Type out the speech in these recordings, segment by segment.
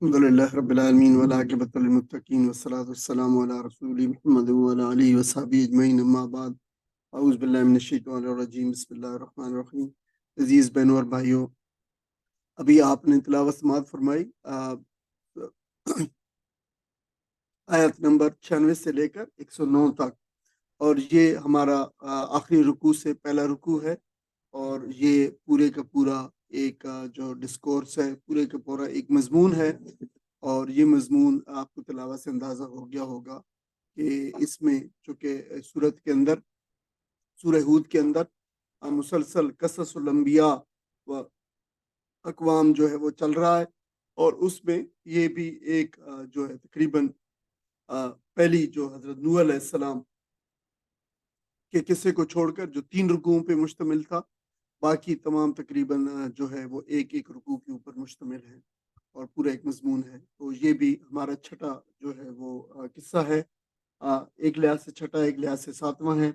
الحمدللہ رب العالمین والعاقبۃ للمتقین والصلاۃ والسلام علی رسول محمد وعلی آلہ وصحبہ اجمعین، اما بعد، اعوذ باللہ من الشیطان الرجیم، بسم اللہ الرحمن الرحیم۔ عزیز بہنوں اور بھائیوں، ابھی آپ نے تلاوت سماعت فرمائی آیت نمبر 96 سے لے کر 109 تک، اور یہ ہمارا آخری رکوع سے پہلا رکوع ہے، اور یہ پورے کا پورا ایک جو ڈسکورس ہے، پورے کا پورا ایک مضمون ہے، اور یہ مضمون آپ کو تلاوت سے اندازہ ہو گیا ہوگا کہ اس میں چونکہ سورت کے اندر، سورہ ہود کے اندر مسلسل قصص الانبیاء و اقوام جو ہے وہ چل رہا ہے، اور اس میں یہ بھی ایک جو ہے تقریباً پہلی جو حضرت نوح علیہ السلام کے قصے کو چھوڑ کر جو 3 رکوعوں پہ مشتمل تھا، باقی تمام تقریباً جو ہے وہ ایک ایک رکوع کے اوپر مشتمل ہے اور پورا ایک مضمون ہے۔ تو یہ بھی ہمارا چھٹا جو ہے وہ قصہ ہے، ایک لحاظ سے چھٹا، ایک لحاظ سے 7واں ہے۔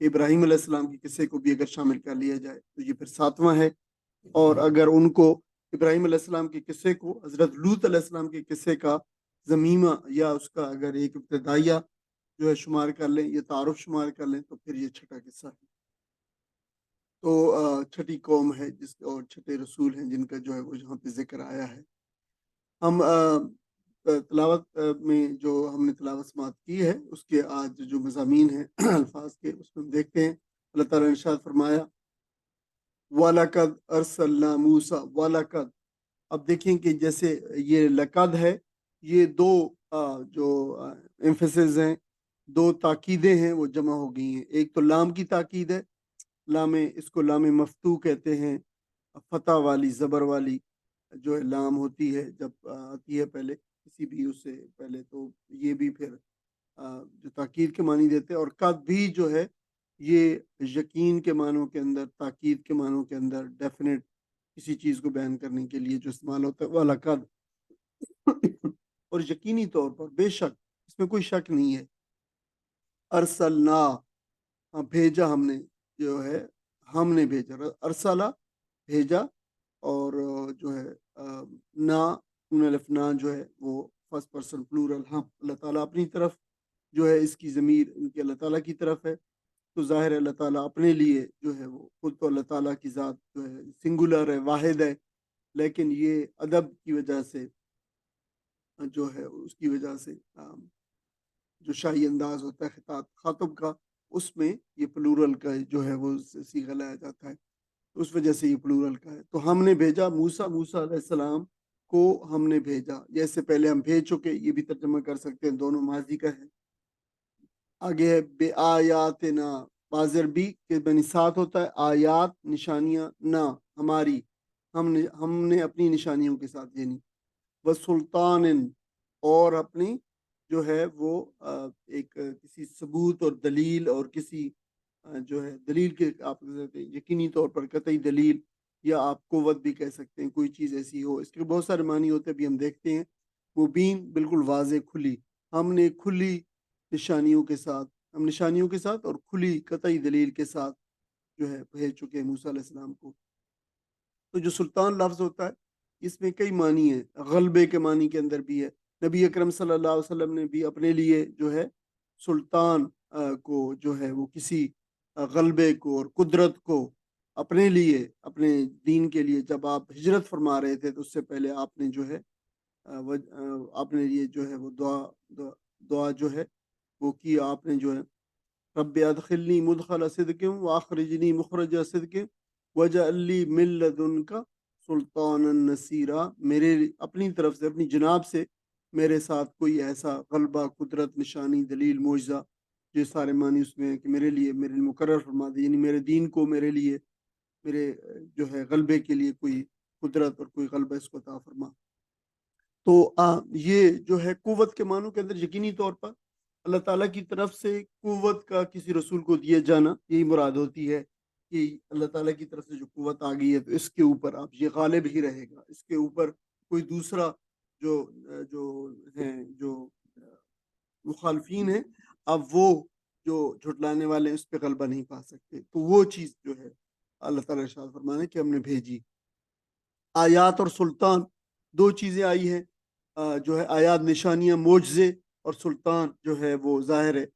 ابراہیم علیہ السلام کے قصے کو بھی اگر شامل کر لیا جائے تو یہ پھر 7واں ہے، اور اگر ان کو ابراہیم علیہ السلام کے قصے کو حضرت لوط علیہ السلام کے قصے کا ضمیمہ یا اس کا اگر ایک ابتدائیہ جو ہے شمار کر لیں، یہ تعارف شمار کر لیں، تو پھر یہ چھٹا قصہ ہے۔ تو چھٹی قوم ہے اور چھٹے رسول ہیں جن کا جو ہے وہ یہاں پہ ذکر آیا ہے۔ ہم تلاوت میں جو ہم نے تلاوت سماعت کی ہے اس کے آج جو مضامین ہیں الفاظ کے، اس میں ہم دیکھتے ہیں اللہ تعالیٰ نے ارشاد فرمایا وَلَقَدْ أَرْسَلْنَا مُوسَىٰ وَلَقَدْ۔ اب دیکھیں کہ جیسے یہ لقد ہے، یہ دو جو ایمفیسز ہیں، دو تاکیدیں ہیں، وہ جمع ہو گئی ہیں۔ ایک تو لام کی تاکید ہے، لام، اس کو لام مفتوح کہتے ہیں، فتح والی، زبر والی جو ہے لام ہوتی ہے جب آتی ہے پہلے کسی بھی اس سے پہلے، تو یہ بھی پھر جو تاکید کے معنی دیتے ہیں۔ اور قد بھی جو ہے یہ یقین کے معنوں کے اندر، تاکید کے معنوں کے اندر، ڈیفینیٹ کسی چیز کو بیان کرنے کے لیے جو استعمال ہوتا ہے، وَلَقَدْ، اور یقینی طور پر، بے شک، اس میں کوئی شک نہیں ہے، ارسلنا، بھیجا ہم نے، جو ہے ہم نے بھیجا، ارسلہ بھیجا، اور جو ہے نا، الف نا جو ہے وہ فرسٹ پرسن پلورل، ہم، اللہ تعالیٰ اپنی طرف جو ہے اس کی ضمیر ان کے اللہ تعالیٰ کی طرف ہے، تو ظاہر ہے اللہ تعالیٰ اپنے لیے جو ہے وہ خود، تو اللہ تعالیٰ کی ذات جو ہے سنگولر ہے، واحد ہے، لیکن یہ ادب کی وجہ سے جو ہے اس کی وجہ سے جو شاہی انداز ہوتا ہے خاطب کا، اس میں یہ پلورل کا جو ہے وہ صیغہ لایا جاتا ہے، اس وجہ سے یہ پلورل کا ہے۔ تو ہم نے بھیجا موسیٰ علیہ السلام کو، ہم نے بھیجا، جیسے پہلے ہم بھیج چکے، یہ بھی ترجمہ کر سکتے ہیں، دونوں ماضی کا ہے۔ آگے ہے بے آیاتنا، بازر بھی کہ بنی ساتھ ہوتا ہے، آیات نشانیاں، نہ ہماری، ہم نے اپنی نشانیوں کے ساتھ، یعنی وہ سلطان، اور اپنی جو ہے وہ ایک کسی ثبوت اور دلیل، اور کسی جو ہے دلیل کے، آپ یقینی طور پر قطعی دلیل، یا آپ قوت بھی کہہ سکتے ہیں، کوئی چیز ایسی ہو، اس کے بہت سارے معنی ہوتے ہیں، بھی ہم دیکھتے ہیں۔ مبین، بالکل واضح، کھلی، ہم نے کھلی نشانیوں کے ساتھ، ہم نشانیوں کے ساتھ اور کھلی قطعی دلیل کے ساتھ جو ہے بھیج چکے ہیں موسیٰ علیہ السلام کو۔ تو جو سلطان لفظ ہوتا ہے اس میں کئی معنی ہیں، غلبے کے معنی کے اندر بھی ہے۔ نبی اکرم صلی اللہ علیہ وسلم نے بھی اپنے لیے جو ہے سلطان کو جو ہے وہ کسی غلبے کو اور قدرت کو اپنے لیے، اپنے دین کے لیے، جب آپ ہجرت فرما رہے تھے تو اس سے پہلے آپ نے جو ہے اپنے لیے جو ہے وہ دعا جو ہے وہ کی، آپ نے جو ہے رب ادخلنی مدخل صدق واخرجنی مخرج صدق واجعل لی من لدنک سلطانا نصیرا، میرے اپنی طرف سے، اپنی جناب سے میرے ساتھ کوئی ایسا غلبہ، قدرت، نشانی، دلیل، معجزہ، جو سارے معنی اس میں ہے کہ میرے لیے، میرے مقرر فرما دے، یعنی میرے دین کو، میرے لیے، میرے جو ہے غلبے کے لیے کوئی قدرت اور کوئی غلبہ اس کو عطا فرما۔ تو یہ جو ہے قوت کے معنوں کے اندر یقینی طور پر اللہ تعالیٰ کی طرف سے قوت کا کسی رسول کو دیے جانا، یہی مراد ہوتی ہے کہ اللہ تعالیٰ کی طرف سے جو قوت آ گئی ہے تو اس کے اوپر اب یہ غالب ہی رہے گا، اس کے اوپر کوئی دوسرا جو جو ہیں، جو مخالفین ہیں، اب وہ جو جھٹلانے والے ہیں اس پہ غلبہ نہیں پا سکتے۔ تو وہ چیز جو ہے اللہ تعالیٰ ارشاد فرمانے کہ ہم نے بھیجی۔ آیات اور سلطان دو چیزیں آئی ہیں، جو ہے آیات نشانیاں معجزے اور سلطان جو ہے وہ ظاہر ہے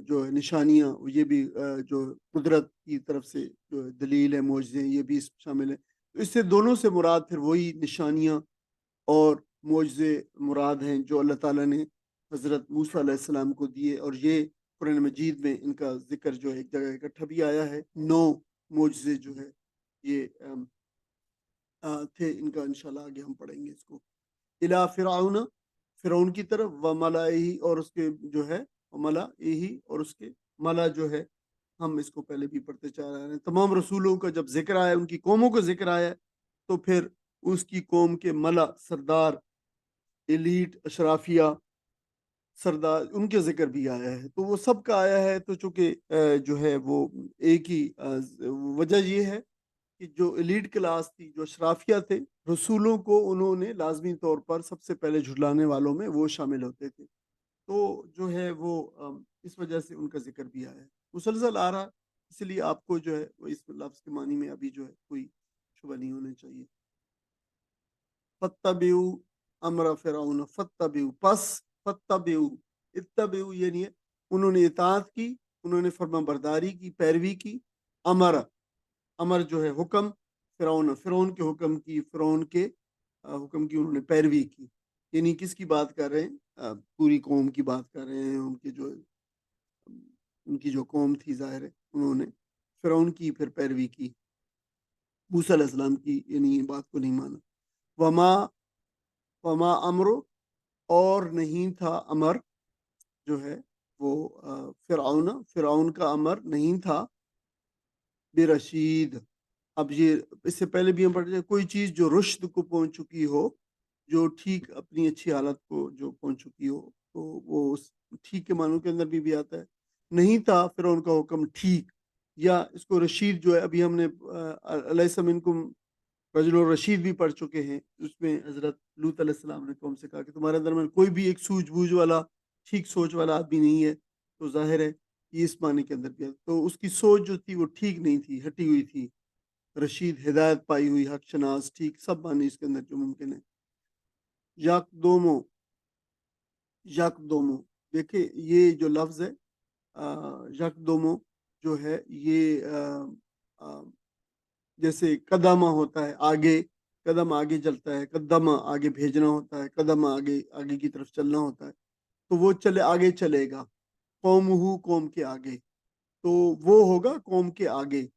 جو ہے نشانیاں یہ بھی جو قدرت کی طرف سے جو دلیل ہے معجزے یہ بھی اس میں شامل ہے. اس سے دونوں سے مراد پھر وہی نشانیاں اور معجزے مراد ہیں جو اللہ تعالیٰ نے حضرت موسیٰ علیہ السلام کو دیے. اور یہ قرآن مجید میں ان کا ذکر جو ہے ایک جگہ اکٹھا بھی آیا ہے. 9 معجزے جو ہے یہ تھے ان کا. انشاءاللہ آگے ہم پڑھیں گے اس کو. الا فرعون، فرعون کی طرف، و ملائہی اور اس کے جو ہے ملائہی اور اس کے ملا جو ہے ہم اس کو پہلے بھی پڑھتے چاہ رہے ہیں. تمام رسولوں کا جب ذکر آیا ان کی قوموں کا ذکر آیا تو پھر اس کی قوم کے ملا سردار ایلیٹ اشرافیہ سردار ان کے ذکر بھی آیا ہے. تو وہ سب کا آیا ہے. تو چونکہ جو ہے وہ ایک ہی وجہ یہ ہے کہ جو ایلیٹ کلاس تھی جو اشرافیہ تھے رسولوں کو انہوں نے لازمی طور پر سب سے پہلے جھٹلانے والوں میں وہ شامل ہوتے تھے. تو جو ہے وہ اس وجہ سے ان کا ذکر بھی آیا ہے. مسلسل آ رہا اس لیے آپ کو جو ہے وہ اس لفظ کے معنی میں ابھی جو ہے کوئی شبہ نہیں ہونا چاہیے. فتبعوا امر فرعون، فتبعوا پس، فتبعوا اتبعوا یعنی انہوں نے اطاعت کی، انہوں نے فرما برداری کی، پیروی کی. امر، امر جو ہے حکم، فرعون، فرعون کے حکم کی، فرعون کے حکم کی انہوں نے پیروی کی. یعنی کس کی بات کر رہے ہیں؟ پوری قوم کی بات کر رہے ہیں. ان کے جو ان کی جو قوم تھی ظاہر ہے انہوں نے فرعون کی پھر پیروی کی، موسیٰ علیہ السلام کی یعنی بات کو نہیں مانا. وما امرو اور نہیں تھا امر جو ہے وہ فرعون کا امر نہیں تھا برشید. اب یہ اس سے پہلے بھی ہم پڑھتے ہیں کوئی چیز جو رشد کو پہنچ چکی ہو، جو ٹھیک اپنی اچھی حالت کو جو پہنچ چکی ہو تو وہ ٹھیک کے معنوں کے اندر بھی آتا ہے. نہیں تھا فرعون کا حکم ٹھیک، یا اس کو رشید جو ہے ابھی ہم نے علیہ منکم رجل الرشید بھی پڑھ چکے ہیں. اس میں حضرت لوط علیہ السلام نے قوم سے کہا کہ تمہارے اندر میں کوئی بھی ایک سوجھ بوجھ والا ٹھیک سوچ والا آدمی نہیں ہے. تو ظاہر ہے یہ اس معنی کے اندر بھی تو اس کی سوچ جو تھی وہ ٹھیک نہیں تھی، ہٹی ہوئی تھی. رشید ہدایت پائی ہوئی، حق شناس، ٹھیک سب معنی اس کے اندر جو ممکن ہے. یک دومو، یک دومو دیکھیں یہ جو لفظ ہے یک دومو جو ہے یہ جیسے قدمہ ہوتا ہے آگے، قدم آگے چلتا ہے، قدم آگے بھیجنا ہوتا ہے، قدم آگے آگے کی طرف چلنا ہوتا ہے. تو وہ چلے آگے چلے گا. قوم ہو قوم کے آگے، تو وہ ہوگا قوم کے آگے.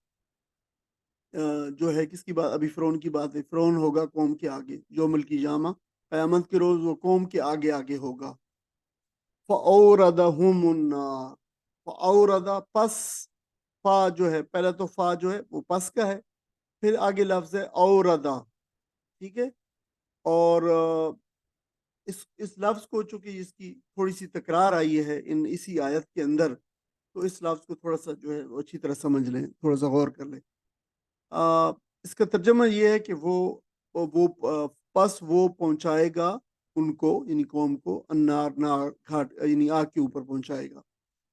جو ہے کس کی بات؟ ابھی فرعون کی بات ہے. فرعون ہوگا قوم کے آگے یوم القیامہ، قیامت کے روز وہ قوم کے آگے آگے ہوگا. فَأَوْرَدَهُمُ النَّارَ، فَأَوْرَدَ پس، فا جو ہے پہلا تو فا جو ہے وہ پس کا ہے، پھر آگے لفظ ہے اوردا، ٹھیک ہے. اور اس لفظ کو چونکہ اس کی تھوڑی سی تکرار آئی ہے اسی آیت کے اندر، تو اس لفظ کو تھوڑا سا جو ہے اچھی طرح سمجھ لیں، تھوڑا سا غور کر لیں. اس کا ترجمہ یہ ہے کہ وہ پس وہ پہنچائے گا ان کو یعنی قوم کو النار، نار گھاٹ یعنی آگ کے اوپر پہنچائے گا.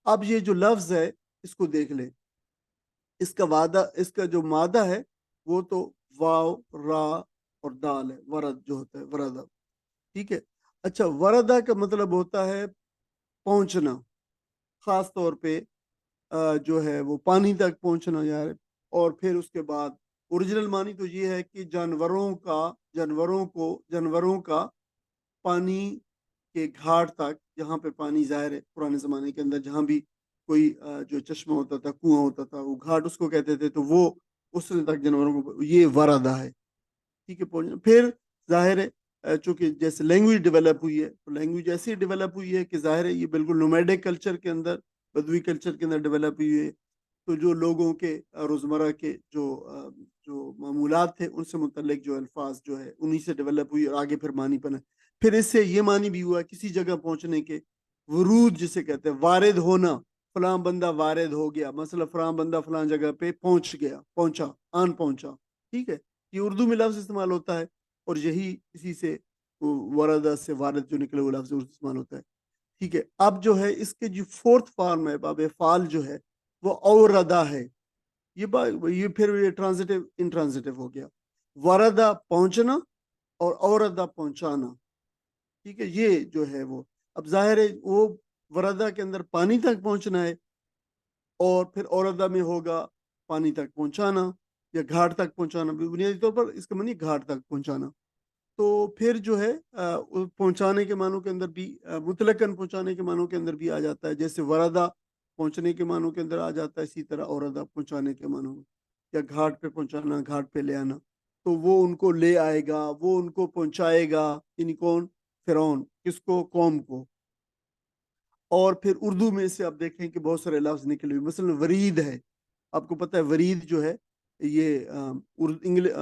اب یہ جو لفظ ہے اس کو دیکھ لیں، اس کا وعدہ، اس کا جو مادہ ہے وہ تو واو را اور دال ہے. ورد جو ہوتا ہے وردہ، ٹھیک ہے. اچھا، وردہ کا مطلب ہوتا ہے پہنچنا، خاص طور پہ جو ہے وہ پانی تک پہنچنا یار. اور پھر اس کے بعد اوریجنل معنی تو یہ ہے کہ جانوروں کا پانی کے گھاٹ تک، جہاں پہ پانی ظاہر ہے پرانے زمانے کے اندر جہاں بھی کوئی جو چشمہ ہوتا تھا، کنواں ہوتا تھا، وہ گھاٹ اس کو کہتے تھے. تو وہ اس تک جانوروں کو یہ وردہ ہے، ٹھیک ہے. پہنچنا پھر ظاہر ہے چونکہ جیسے لینگویج ڈیولپ ہوئی ہے تو لینگویج ایسی ڈیولپ ہوئی ہے کہ ظاہر ہے یہ بالکل نومیڈک کلچر کے اندر، بدوی کلچر کے اندر ڈیولپ ہوئی ہے. تو جو لوگوں کے روزمرہ کے جو معمولات تھے ان سے متعلق جو الفاظ جو ہے انہی سے ڈیولپ ہوئی اور آگے پھر معنی بنا. پھر اس سے یہ معنی بھی ہوا کسی جگہ پہنچنے کے، ورود جسے کہتے ہیں، وارد ہونا. فلاں بندہ وارد ہو گیا، مثلا فلاں بندہ فلاں جگہ پہ پہنچ گیا، پہنچا، پہنچا، ٹھیک ہے. یہ اردو میں لفظ استعمال ہوتا ہے اور یہی اسی سے وردہ سے وارد جو نکلے وہ لفظ استعمال ہوتا ہے، ٹھیک ہے. اب جو ہے اس کے جو فورتھ فارم ہے باب فعال جو ہے وہ اوردہ ہے. یہ پھر یہ ٹرانزٹیو انٹرانزٹیو ہو گیا. وردہ پہنچنا اور اوردہ پہنچانا. ٹھیک ہے، یہ جو ہے وہ اب ظاہر ہے وہ وردہ کے اندر پانی تک پہنچنا ہے، اور پھر اوردہ میں ہوگا پانی تک پہنچانا یا گھاٹ تک پہنچانا، بنیادی طور پر اس کا معنی گھاٹ تک پہنچانا۔ تو پھر جو ہے پہنچانے کے معنوں کے اندر بھی مطلقاً پہنچانے کے معنوں کے اندر بھی آ جاتا ہے، جیسے وردہ پہنچنے کے معنوں کے اندر آ جاتا ہے، اسی طرح اوردہ پہنچانے کے معنوں میں، یا گھاٹ پہ پہنچانا، گھاٹ پہ لے آنا۔ تو وہ ان کو لے آئے گا، وہ ان کو پہنچائے گا، یعنی کون؟ فرعون، کس کو؟ قوم کو۔ اور پھر اردو میں سے آپ دیکھیں کہ بہت سارے لفظ نکلے ہوئے، مثلا ورید ہے، آپ کو پتہ ہے ورید جو ہے یہ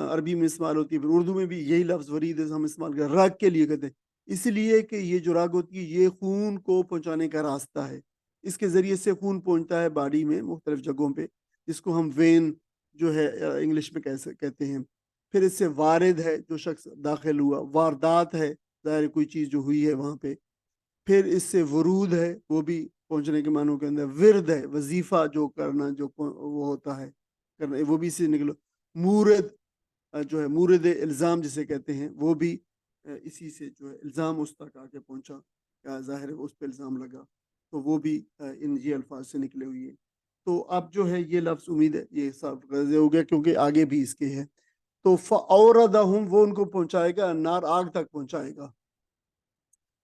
عربی میں استعمال ہوتی ہے، پھر اردو میں بھی یہی لفظ ورید ہے ہم استعمال کرتے ہیں، راگ کے لیے کہتے ہیں، اس لیے کہ یہ جو راگ ہوتی ہے یہ خون کو پہنچانے کا راستہ ہے، اس کے ذریعے سے خون پہنچتا ہے باڈی میں مختلف جگہوں پہ، جس کو ہم وین جو ہے انگلش میں کیسے کہتے ہیں۔ پھر اس سے وارد ہے، جو شخص داخل ہوا، واردات ہے، ظاہر کوئی چیز جو ہوئی ہے وہاں پہ۔ پھر اس سے ورود ہے، وہ بھی پہنچنے کے معنوں کے اندر۔ ورد ہے، وظیفہ جو کرنا، جو وہ ہوتا ہے کرنا، وہ بھی اس سے نکلو۔ مورد جو ہے، مورد الزام جسے کہتے ہیں، وہ بھی اسی سے جو ہے الزام اس تک آ کے پہنچا، ظاہر ہے اس پہ الزام لگا، تو وہ بھی ان یہ الفاظ سے نکلے ہوئی ہے۔ تو اب جو ہے یہ لفظ امید ہے یہ سب واضح ہو گیا، کیونکہ آگے بھی اس کے ہے۔ تو فَأَوْرَدَهُمْ، وہ ان کو پہنچائے گا، نار آگ تک پہنچائے گا۔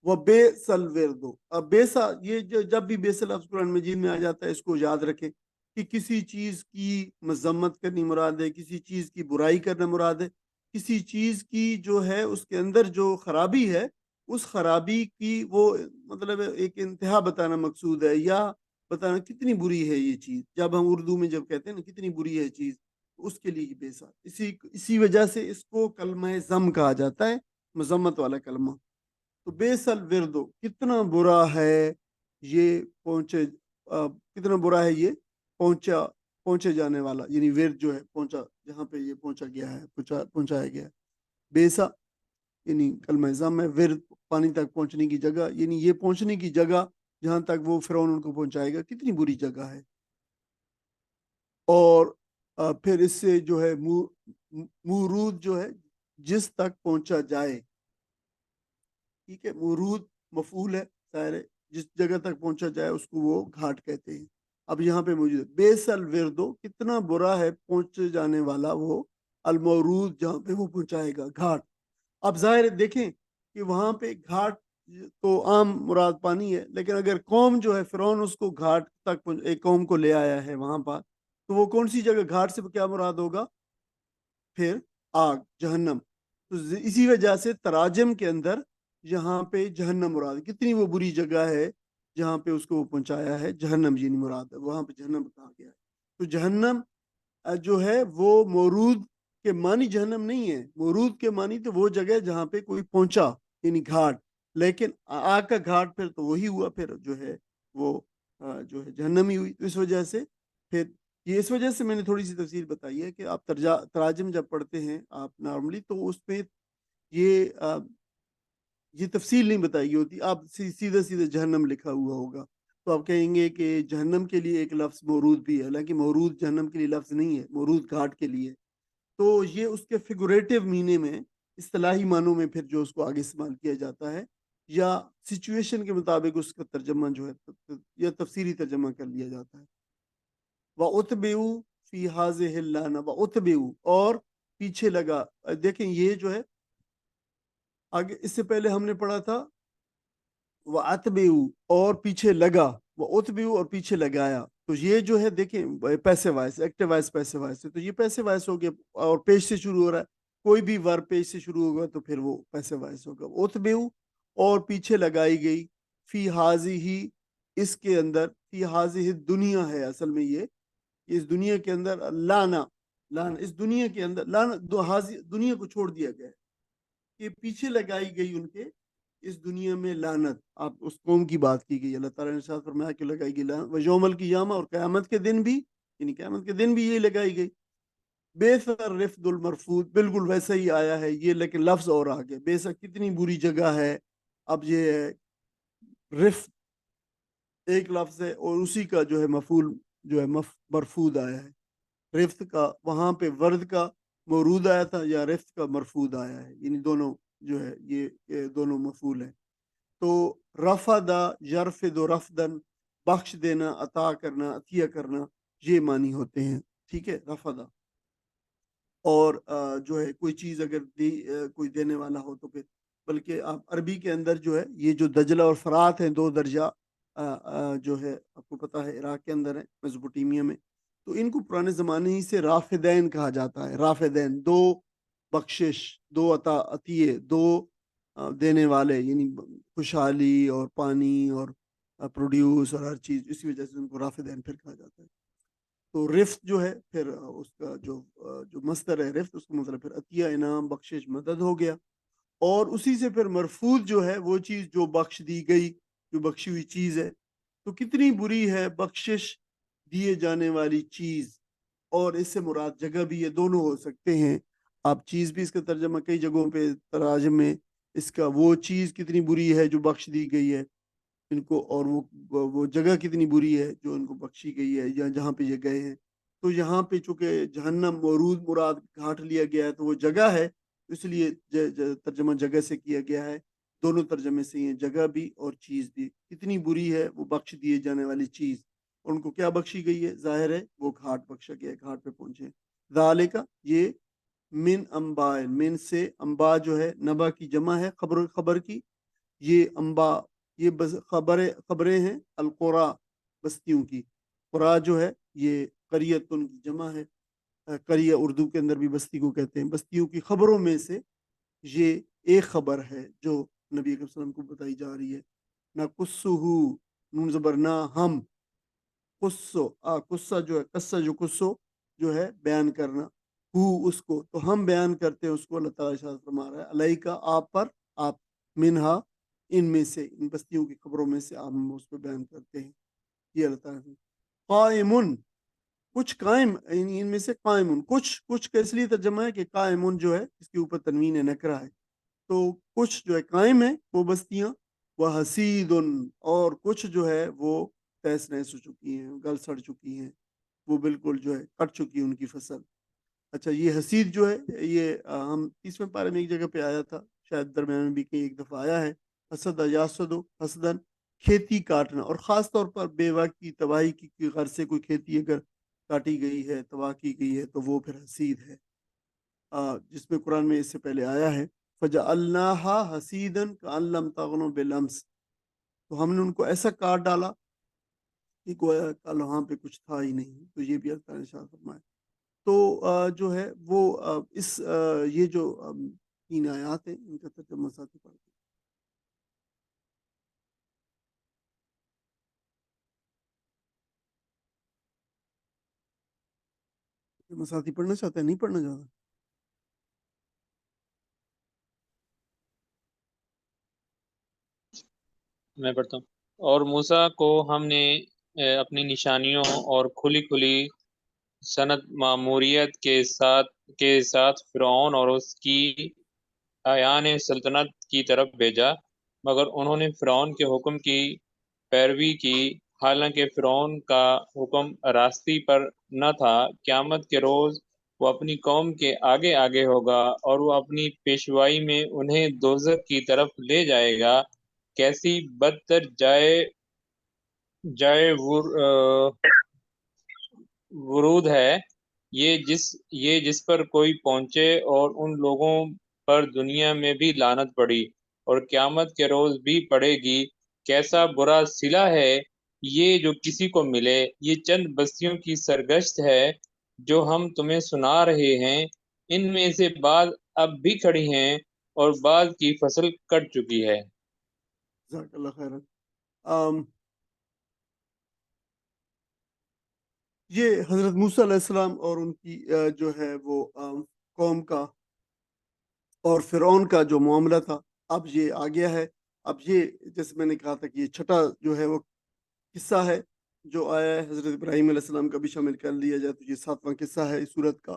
وہ بے سل وردو، اب بیسا، یہ جب بھی بیسا لفظ قرآن مجید میں آ جاتا ہے اس کو یاد رکھیں کہ کسی چیز کی مذمت کرنی مراد ہے، کسی چیز کی برائی کرنا مراد ہے، کسی چیز کی جو ہے اس کے اندر جو خرابی ہے، اس خرابی کی وہ مطلب ایک انتہا بتانا مقصود ہے، یا بتانا کتنی بری ہے یہ چیز۔ جب ہم اردو میں جب کہتے ہیں نا کتنی بری ہے چیز، اس کے لیے ہی بیسا، اسی وجہ سے اس کو کلمہ ذم کہا جاتا ہے، مذمت والا کلمہ۔ تو بیسل وردو، کتنا برا ہے یہ پہنچے، کتنا برا ہے یہ پہنچے جانے والا، یعنی ورد جو ہے پہنچا، جہاں پہ یہ پہنچا گیا ہے، پہنچایا گیا ہے۔ بیسا یعنی کلمہ ذم ہے، ورد پانی تک پہنچنے کی جگہ، یعنی یہ پہنچنے کی جگہ جہاں تک وہ فرعون ان کو پہنچائے گا، کتنی بری جگہ ہے۔ اور پھر اس سے جو ہے مورود جو ہے، جس تک پہنچا جائے، ٹھیک ہے، مورود مفعول ہے، ظاہر ہے جس جگہ تک پہنچا جائے اس کو وہ گھاٹ کہتے ہیں۔ اب یہاں پہ موجود ہے بیسل وردو، کتنا برا ہے پہنچے جانے والا وہ، المورود، جہاں پہ وہ پہنچائے گا، گھاٹ۔ اب ظاہر ہے دیکھیں کہ وہاں پہ گھاٹ تو عام مراد پانی ہے، لیکن اگر قوم جو ہے فرعون اس کو گھاٹ تک ایک قوم کو لے آیا ہے وہاں پر، تو وہ کون سی جگہ؟ گھاٹ سے کیا مراد ہوگا پھر؟ آگ، جہنم۔ تو اسی وجہ سے تراجم کے اندر یہاں پہ جہنم مراد، کتنی وہ بری جگہ ہے جہاں پہ اس کو وہ پہنچایا ہے، جہنم یعنی مراد ہے، وہاں پہ جہنم کہا گیا ہے۔ تو جہنم جو ہے وہ مورود کے معنی جہنم نہیں ہے، مورود کے معنی تو وہ جگہ جہاں پہ کوئی پہنچا، یعنی گھاٹ، لیکن آگ کا گھاٹ پھر تو وہی ہوا، پھر جو ہے وہ جو ہے جہنم ہی ہوئی۔ تو اس وجہ سے پھر یہ، اس وجہ سے میں نے تھوڑی سی تفصیل بتائی ہے کہ آپ تراجم جب پڑھتے ہیں آپ نارملی، تو اس پہ یہ تفصیل نہیں بتائی ہوتی، آپ سیدھا سیدھا جہنم لکھا ہوا ہوگا تو آپ کہیں گے کہ جہنم کے لیے ایک لفظ مورود بھی ہے، حالانکہ مورود جہنم کے لیے لفظ نہیں ہے، مورود گھاٹ کے لیے۔ تو یہ اس کے فگوریٹو معنی میں، اصطلاحی معنوں میں پھر جو اس کو آگے استعمال کیا جاتا ہے، یا سچویشن کے مطابق اس کا ترجمہ جو ہے یا تفسیری ترجمہ کر لیا جاتا ہے۔ وَأُتْبِعُوا فِي هَٰذِهِ اللَّعْنَةِ، وَأُتْبِعُوا، اور پیچھے لگا۔ دیکھیں یہ جو ہے آگے، اس سے پہلے ہم نے پڑھا تھا وَأَتْبِعُوا، اور پیچھے لگا، وَأُتْبِعُوا، اور پیچھے لگایا۔ تو یہ جو ہے دیکھیں پیسے وائس، ایکٹیو وائس پیسے وائس ہے، تو یہ پیسے وائس ہو گیا، اور پیش سے شروع ہو رہا ہے، کوئی بھی ورب پیش سے شروع ہوگا تو پھر وہ پیسے وائس ہوگا۔ اُتْبِعُوا، اور پیچھے لگائی گئی، فی حاضی، اس کے اندر، فی حاضی دنیا ہے اصل میں یہ، اس دنیا کے اندر لانا، اس دنیا کے اندر لانا، دنیا کو چھوڑ دیا گیا کہ پیچھے لگائی گئی ان کے اس دنیا میں لعنت۔ آپ اس قوم کی بات کی گئی، اللہ تعالیٰ نے ساتھ فرمایا کہ لگائی گئی لعنت، ویوم القیامہ، اور قیامت کے دن بھی، یعنی قیامت کے دن بھی یہ لگائی گئی۔ بیسر رفد المرفود، بالکل ویسا ہی آیا ہے یہ، لیکن لفظ اور آگے، بیسا کتنی بری جگہ ہے۔ اب یہ ہے رفد ایک لفظ ہے، اور اسی کا جو ہے مفعول جو ہے مرفود آیا ہے، رفت کا وہاں پہ ورد کا مورود آیا تھا، یا رفت کا مرفود آیا ہے، یعنی دونوں جو ہے یہ دونوں مفعول ہیں۔ تو رفدا یرفد و رفدن، بخش دینا، عطا کرنا، عطیہ کرنا، یہ معنی ہوتے ہیں، ٹھیک ہے، رفدا۔ اور جو ہے کوئی چیز اگر کوئی دینے والا ہو تو پھر، بلکہ آپ عربی کے اندر جو ہے یہ جو دجلہ اور فرات ہیں، دو درجہ جو ہے آپ کو پتہ ہے عراق کے اندر ہے، میسوپوٹیمیا میں، تو ان کو پرانے زمانے ہی سے رافدین کہا جاتا ہے۔ رافدین، دو بخشش، دو عطیے، دو دینے والے، یعنی خوشحالی اور پانی اور پروڈیوس اور ہر چیز، اسی وجہ سے ان کو رافدین پھر کہا جاتا ہے۔ تو رفت جو ہے پھر اس کا جو مصدر ہے رفت، اس کا مطلب پھر عطیہ، انعام، بخشش، مدد ہو گیا۔ اور اسی سے پھر مرفوض جو ہے وہ چیز جو بخش دی گئی، جو بخشی ہوئی چیز ہے، تو کتنی بری ہے بخشش دیے جانے والی چیز۔ اور اس سے مراد جگہ بھی یہ دونوں ہو سکتے ہیں، آپ چیز بھی اس کا ترجمہ کئی جگہوں پہ تراجم میں اس کا، وہ چیز کتنی بری ہے جو بخش دی گئی ہے ان کو، اور وہ جگہ کتنی بری ہے جو ان کو بخشی گئی ہے یا جہاں پہ یہ گئے ہیں۔ تو یہاں پہ چونکہ جہنم مورود مراد گھاٹ لیا گیا ہے تو وہ جگہ ہے، اس لیے ترجمہ جگہ سے کیا گیا ہے۔ دونوں ترجمے سے ہیں، جگہ بھی اور چیز بھی۔ کتنی بری ہے وہ بخش دیے جانے والی چیز، اور ان کو کیا بخشی گئی ہے؟ ظاہر ہے وہ گھاٹ بخشا گیا ہے، گھاٹ پہ پہنچے۔ ذالک، یہ من انباء، من سے، انباء جو ہے نبا کی جمع ہے، خبر کی، یہ انباء، یہ خبریں ہیں، القرا، بستیوں کی۔ قرا جو ہے یہ قریتن کی جمع ہے، قریہ اردو کے اندر بھی بستی کو کہتے ہیں۔ بستیوں کی خبروں میں سے یہ ایک خبر ہے جو نبی اکرم صلی اللہ علیہ وسلم کو بتائی جا رہی ہے۔ نہ قصہو، نون زبر نہ، ہم، قصہ جو ہے، قصہ جو قصو جو ہے بیان کرنا، ہو اس کو، تو ہم بیان کرتے ہیں اس کو، اللہ تعالیٰ ارشاد فرما رہا ہے، علیہ کا آپ پر، آپ، منہا ان میں سے، ان بستیوں کی خبروں میں سے آپ اس پہ بیان کرتے ہیں، یہ اللہ تعالیٰ نے۔ قائمن، کچھ قائم، ان میں سے قائمن، کچھ کا اس لیے ترجمہ ہے کہ قائمن جو ہے اس کے اوپر تنوین نکرہ ہے، تو کچھ جو ہے قائم ہے وہ بستیاں، وہ حسید، اور کچھ جو ہے وہ تہس نہس ہو چکی ہیں، گل سڑ چکی ہیں، وہ بالکل جو ہے کٹ چکی ہے ان کی فصل۔ اچھا، یہ حسید جو ہے یہ ہم 30ویں پارے میں ایک جگہ پہ آیا تھا، شاید درمیان میں بھی کہیں ایک دفعہ آیا ہے، حسد یاسد، حسدن، کھیتی کاٹنا، اور خاص طور پر بیوہ کی تباہی کی غرض سے کوئی کھیتی اگر کاٹی گئی ہے، تباہ کی گئی ہے، تو وہ پھر حسید ہے، جس میں قرآن میں اس سے پہلے آیا ہے فَجَعَلْنَاهَا حَسِيدًا كَأَن لَّمْ تَغْنَ بِالْأَمْسِ، تو ہم نے ان کو ایسا کاٹ ڈالا کہ گویا کل وہاں پہ کچھ تھا ہی نہیں۔ تو یہ بھی اللہ تعالیٰ نے ارشاد فرمایا۔ تو جو ہے وہ اس یہ جو 3 آیات ہیں ان کا ترجمہ ساتھی پڑھتے ہیں۔ مساتی پڑھنا چاہتے ہیں؟ نہیں پڑھنا چاہتا؟ میں پڑھتا ہوں۔ اور موسیٰ کو ہم نے اپنی نشانیوں اور کھلی کھلی سند ماموریت کے ساتھ فرعون اور اس کی اعیان سلطنت کی طرف بھیجا، مگر انہوں نے فرعون کے حکم کی پیروی کی، حالانکہ فرعون کا حکم راستی پر نہ تھا۔ قیامت کے روز وہ اپنی قوم کے آگے آگے ہوگا اور وہ اپنی پیشوائی میں انہیں دوزخ کی طرف لے جائے گا۔ کیسی بدتر جائے ورود ہے یہ جس پر کوئی پہنچے، اور ان لوگوں پر دنیا میں بھی لعنت پڑی اور قیامت کے روز بھی پڑے گی۔ کیسا برا صلہ ہے یہ جو کسی کو ملے، یہ چند بستیوں کی سرگشت ہے جو ہم تمہیں سنا رہے ہیں، ان میں سے بعض اب بھی کھڑی ہیں اور بعض کی فصل کٹ چکی ہے۔ جزاک اللہ خیرا۔ یہ حضرت موسیٰ علیہ السلام اور ان کی جو ہے وہ قوم کا اور فرعون کا جو معاملہ تھا، اب یہ آ گیا ہے۔ اب یہ جیسے میں نے کہا تھا کہ یہ چھٹا جو ہے وہ قصہ ہے جو آیا ہے، حضرت ابراہیم علیہ السلام کا بھی شامل کر لیا جائے تو یہ 7واں قصہ ہے اس صورت کا،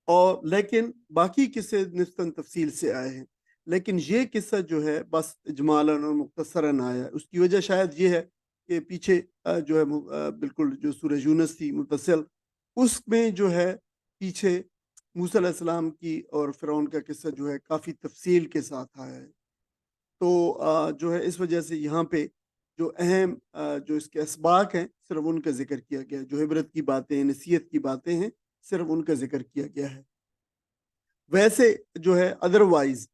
اور لیکن باقی قصے نسبتاً تفصیل سے آئے ہیں، لیکن یہ قصہ جو ہے بس اجمالاً اور مختصراً آیا ہے۔ اس کی وجہ شاید یہ ہے کہ پیچھے جو ہے بالکل جو سورہ یونس تھی متصل، اس میں جو ہے پیچھے موسیٰ علیہ السلام کی اور فرعون کا قصہ جو ہے کافی تفصیل کے ساتھ آیا ہے۔ تو جو ہے اس وجہ سے یہاں پہ جو اہم جو اس کے اسباق ہیں صرف ان کا ذکر کیا گیا ہے، جو عبرت کی باتیں نصیحت کی باتیں ہیں صرف ان کا ذکر کیا گیا ہے۔ ویسے جو ہے ادروائز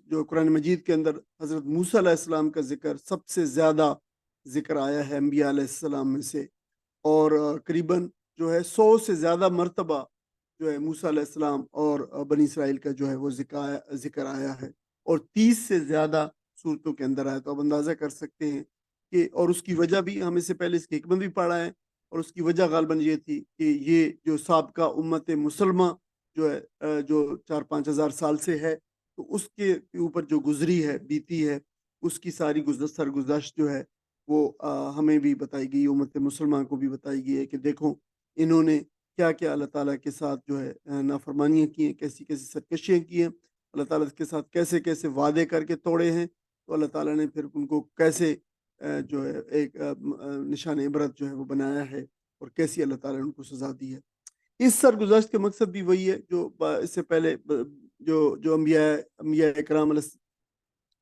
جو قرآن مجید کے اندر حضرت موسیٰ علیہ السلام کا ذکر سب سے زیادہ ذکر آیا ہے انبیاء علیہ السلام میں سے، اور قریباً جو ہے 100 سے زیادہ مرتبہ جو ہے موسیٰ علیہ السلام اور بنی اسرائیل کا جو ہے وہ ذکر آیا ہے، اور 30 سے زیادہ صورتوں کے اندر آیا۔ تو آپ اندازہ کر سکتے ہیں کہ، اور اس کی وجہ بھی ہم اس سے پہلے اس کی حکمت بھی پڑھا ہے، اور اس کی وجہ غالباً یہ تھی کہ یہ جو سابقہ امت مسلمہ جو ہے جو 4-5 ہزار سال سے ہے، تو اس کے اوپر جو گزری ہے بیتی ہے، اس کی ساری سرگزشت جو ہے وہ ہمیں بھی بتائی گئی، امت مسلمان کو بھی بتائی گئی ہے کہ دیکھو انہوں نے کیا کیا اللہ تعالیٰ کے ساتھ جو ہے نافرمانیاں کی ہیں، کیسی کیسی سرکشیاں کی ہیں، اللہ تعالیٰ کے ساتھ کیسے کیسے وعدے کر کے توڑے ہیں، تو اللہ تعالیٰ نے پھر ان کو کیسے جو ہے ایک نشان عبرت جو ہے وہ بنایا ہے، اور کیسی اللہ تعالیٰ نے ان کو سزا دی ہے۔ اس سرگزشت کا مقصد بھی وہی ہے جو اس سے پہلے جو انبیاء اکرام علیہ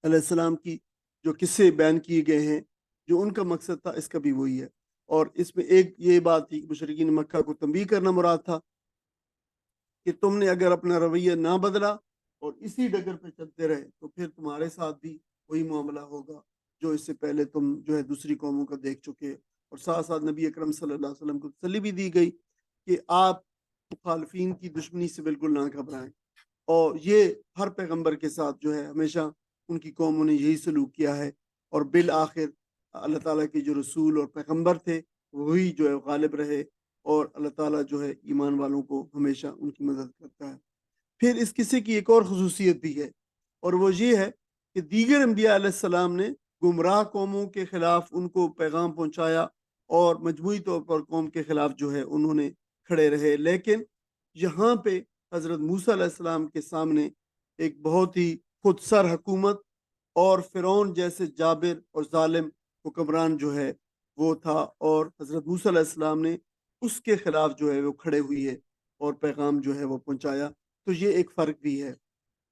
السلام کی جو قصے بیان کیے گئے ہیں، جو ان کا مقصد تھا اس کا بھی وہی ہے۔ اور اس میں ایک یہ بات تھی کہ مشرکین مکہ کو تنبیہ کرنا مراد تھا کہ تم نے اگر اپنا رویہ نہ بدلا اور اسی ڈگر پہ چلتے رہے تو پھر تمہارے ساتھ بھی وہی معاملہ ہوگا جو اس سے پہلے تم جو ہے دوسری قوموں کا دیکھ چکے۔ اور ساتھ ساتھ نبی اکرم صلی اللہ علیہ وسلم کو تسلی بھی دی گئی کہ آپ مخالفین کی دشمنی سے بالکل نہ گھبرائیں، اور یہ ہر پیغمبر کے ساتھ جو ہے ہمیشہ ان کی قوموں نے یہی سلوک کیا ہے، اور بالآخر اللہ تعالیٰ کے جو رسول اور پیغمبر تھے وہی جو ہے غالب رہے، اور اللہ تعالیٰ جو ہے ایمان والوں کو ہمیشہ ان کی مدد کرتا ہے۔ پھر اس قصے کی ایک اور خصوصیت بھی ہے، اور وہ یہ ہے کہ دیگر انبیاء علیہ السلام نے گمراہ قوموں کے خلاف ان کو پیغام پہنچایا، اور مجموعی طور پر قوم کے خلاف جو ہے انہوں نے کھڑے رہے، لیکن یہاں پہ حضرت موسیٰ علیہ السلام کے سامنے ایک بہت ہی خود سر حکومت اور فرعون جیسے جابر اور ظالم حکمران جو ہے وہ تھا، اور حضرت موسیٰ علیہ السلام نے اس کے خلاف جو ہے وہ کھڑے ہوئی ہے اور پیغام جو ہے وہ پہنچایا۔ تو یہ ایک فرق بھی ہے۔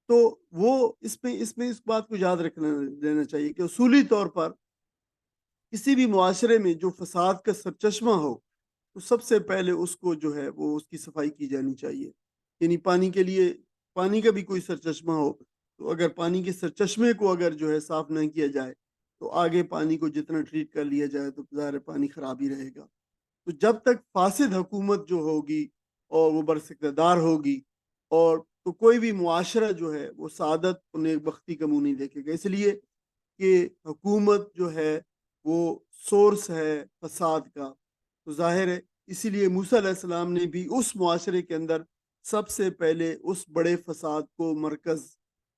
تو وہ اس میں اس بات کو یاد رکھنا لینا چاہیے کہ اصولی طور پر کسی بھی معاشرے میں جو فساد کا سرچشمہ ہو تو سب سے پہلے اس کو جو ہے وہ اس کی صفائی کی جانی چاہیے۔ یعنی پانی کے لیے پانی کا بھی کوئی سرچشمہ ہو تو اگر پانی کے سرچشمے کو اگر جو ہے صاف نہ کیا جائے تو آگے پانی کو جتنا ٹریٹ کر لیا جائے تو ظاہر پانی خراب ہی رہے گا۔ تو جب تک فاسد حکومت جو ہوگی اور وہ برسکتار ہوگی، اور تو کوئی بھی معاشرہ جو ہے وہ سعادت اور نیک بختی کا منہ نہیں دیکھے گا، اس لیے کہ حکومت جو ہے وہ سورس ہے فساد کا۔ تو ظاہر ہے اسی لیے موسیٰ علیہ السلام نے بھی اس معاشرے کے اندر سب سے پہلے اس بڑے فساد کو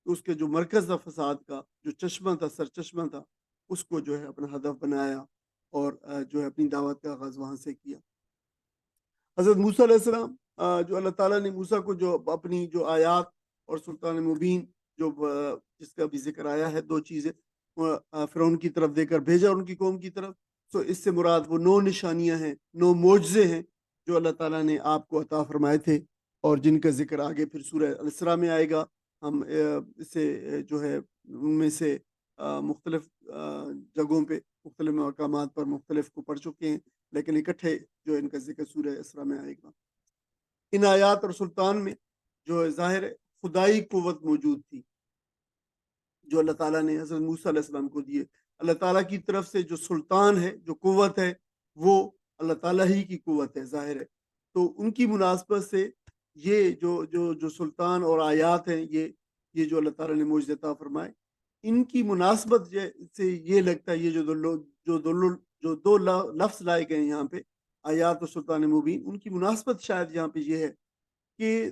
اس کے جو مرکز تھا فساد کا، جو چشمہ تھا سرچشمہ تھا، اس کو جو ہے اپنا ہدف بنایا، اور جو ہے اپنی دعوت کا آغاز وہاں سے کیا۔ حضرت موسیٰ علیہ السلام جو اللہ تعالیٰ نے موسیٰ کو جو اپنی جو آیات اور سلطان مبین جو جس کا بھی ذکر آیا ہے، 2 چیزیں فرعون کی طرف دے کر بھیجا ان کی قوم کی طرف، تو اس سے مراد وہ 9 نشانیاں ہیں، 9 معجزے ہیں جو اللہ تعالیٰ نے آپ کو عطا فرمائے تھے، اور جن کا ذکر آگے پھر سورہ الاسراء میں آئے گا۔ ہم اسے جو ہے ان میں سے مختلف جگہوں پہ مختلف مقامات پر مختلف کو پڑھ چکے ہیں، لیکن اکٹھے جو ان کا ذکر سورہ اسراء میں آئے گا۔ ان آیات اور سلطان میں جو ظاہر خدائی قوت موجود تھی جو اللہ تعالیٰ نے حضرت موسیٰ علیہ السلام کو دیے۔ اللہ تعالیٰ کی طرف سے جو سلطان ہے، جو قوت ہے، وہ اللہ تعالیٰ ہی کی قوت ہے ظاہر ہے۔ تو ان کی مناسبت سے یہ جو سلطان اور آیات ہیں، یہ جو اللہ تعالیٰ نے معجزے عطا فرمائے، ان کی مناسبت سے یہ لگتا ہے یہ جو دو لفظ لائے گئے ہیں یہاں پہ، آیات اور سلطان مبین، ان کی مناسبت شاید یہاں پہ یہ ہے کہ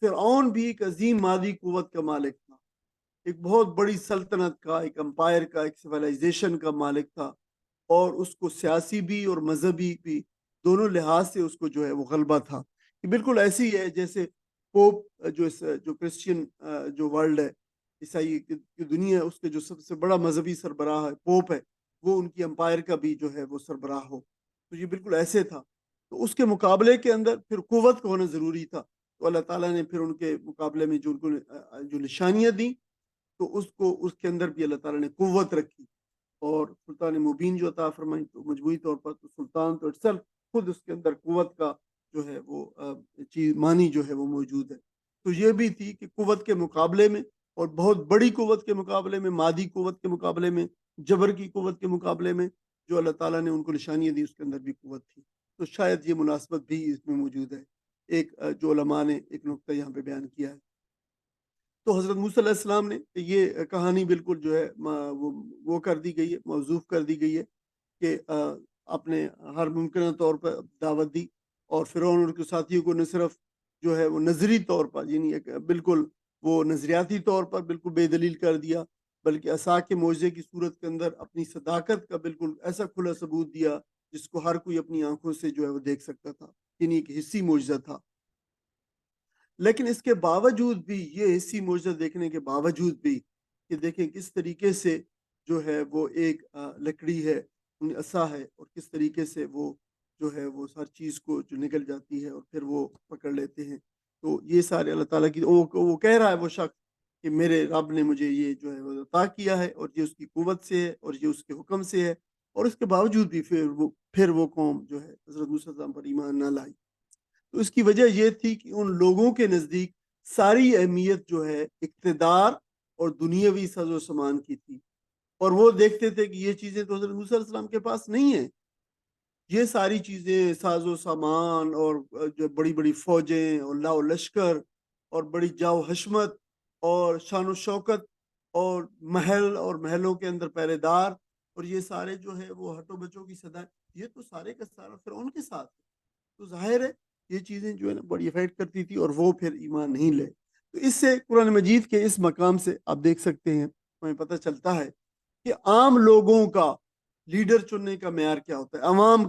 فرعون بھی ایک عظیم مادی قوت کا مالک تھا، ایک بہت بڑی سلطنت کا، ایک امپائر کا، ایک سویلائزیشن کا مالک تھا، اور اس کو سیاسی بھی اور مذہبی بھی دونوں لحاظ سے اس کو جو ہے وہ غلبہ تھا۔ یہ بالکل ایسی ہے جیسے پوپ جو کرسچین جو ورلڈ ہے، عیسائی کی دنیا ہے، اس کے جو سب سے بڑا مذہبی سربراہ ہے، پوپ ہے، وہ ان کی امپائر کا بھی جو ہے وہ سربراہ ہو، تو یہ بالکل ایسے تھا۔ تو اس کے مقابلے کے اندر پھر قوت کا ہونا ضروری تھا، تو اللہ تعالیٰ نے پھر ان کے مقابلے میں جو ان کو جو نشانیاں دیں تو اس کے اندر بھی اللہ تعالیٰ نے قوت رکھی، اور سلطان مبین جو عطا فرمائی تو مجموعی طور پر تو سلطان تو اٹسلف خود اس کے اندر قوت کا جو ہے وہ چیز معنی جو ہے وہ موجود ہے۔ تو یہ بھی تھی کہ قوت کے مقابلے میں، اور بہت بڑی قوت کے مقابلے میں، مادی قوت کے مقابلے میں، جبر کی قوت کے مقابلے میں جو اللہ تعالیٰ نے ان کو نشانیاں دی، اس کے اندر بھی قوت تھی۔ تو شاید یہ مناسبت بھی اس میں موجود ہے، ایک جو علماء نے ایک نقطہ یہاں پہ بیان کیا ہے۔ تو حضرت موسیٰ علیہ السلام نے یہ کہانی بالکل جو ہے وہ کر دی گئی ہے، موضوف کر دی گئی ہے کہ اپنے ہر ممکنہ طور پر دعوت دی، اور فرعون اور کے ساتھیوں کو نہ صرف جو ہے وہ نظری طور پر، یعنی ایک بالکل وہ نظریاتی طور پر بالکل بے دلیل کر دیا، بلکہ عصا کے معجزے کی صورت کے اندر اپنی صداقت کا بالکل ایسا کھلا ثبوت دیا جس کو ہر کوئی اپنی آنکھوں سے جو ہے وہ دیکھ سکتا تھا، یعنی ایک حصی معجزہ تھا۔ لیکن اس کے باوجود بھی، یہ حصی معجزہ دیکھنے کے باوجود بھی، کہ دیکھیں کس طریقے سے جو ہے وہ ایک لکڑی ہے، عصا ہے، اور کس طریقے سے وہ جو ہے وہ ہر چیز کو جو نکل جاتی ہے اور پھر وہ پکڑ لیتے ہیں۔ تو یہ سارے اللہ تعالیٰ کی، وہ کہہ رہا ہے وہ شخص کہ میرے رب نے مجھے یہ جو ہے وہ عطا کیا ہے، اور یہ اس کی قوت سے ہے، اور یہ اس کے حکم سے ہے، اور اس کے باوجود بھی پھر وہ قوم جو ہے حضرت موسیٰ علیہ السلام پر ایمان نہ لائی۔ تو اس کی وجہ یہ تھی کہ ان لوگوں کے نزدیک ساری اہمیت جو ہے اقتدار اور دنیاوی ساز و سامان کی تھی، اور وہ دیکھتے تھے کہ یہ چیزیں تو حضرت موسیٰ علیہ السلام کے پاس نہیں ہیں۔ یہ ساری چیزیں، ساز و سامان، اور جو بڑی بڑی فوجیں اور لاؤ لشکر اور بڑی جاؤ حشمت اور شان و شوکت اور محل اور محلوں کے اندر پہرے دار، اور یہ سارے جو ہے وہ ہٹو بچوں کی صدا، یہ تو سارے کا سارا فرعون کے ساتھ ہے۔ تو ظاہر ہے یہ چیزیں جو ہے نا بڑی افیکٹ کرتی تھی، اور وہ پھر ایمان نہیں لے۔ تو اس سے قرآن مجید کے اس مقام سے آپ دیکھ سکتے ہیں، ہمیں پتہ چلتا ہے کہ عام لوگوں کا لیڈر چننے کا معیار کیا ہوتا ہے،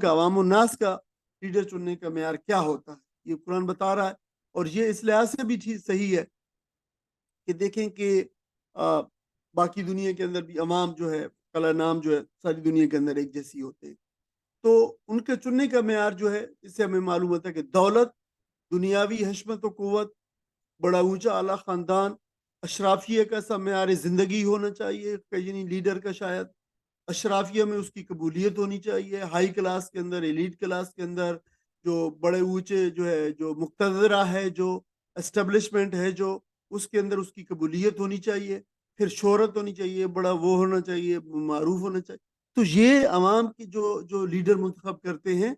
عوام الناس کا لیڈر چننے کا معیار کیا ہوتا ہے، یہ قرآن بتا رہا ہے۔ اور یہ اس لحاظ سے بھی صحیح ہے کہ دیکھیں کہ باقی دنیا کے اندر بھی عوام جو ہے، کلا نام جو ہے ساری دنیا کے اندر ایک جیسی ہوتے ہیں، تو ان کے چننے کا معیار جو ہے، اس سے ہمیں معلوم ہوتا ہے کہ دولت، دنیاوی حشمت و قوت، بڑا اونچا اعلیٰ خاندان، اشرافیہ کا سا معیار زندگی ہونا چاہیے، یعنی لیڈر کا شاید اشرافیہ میں اس کی قبولیت ہونی چاہیے، ہائی کلاس کے اندر، ایلیٹ کلاس کے اندر، جو بڑے اونچے جو ہے، جو مقتدرہ ہے، جو اسٹیبلشمنٹ ہے، جو اس کے اندر اس کی قبولیت ہونی چاہیے، پھر شہرت ہونی چاہیے، بڑا وہ ہونا چاہیے، معروف ہونا چاہیے۔ تو یہ عوام کی جو لیڈر منتخب کرتے ہیں،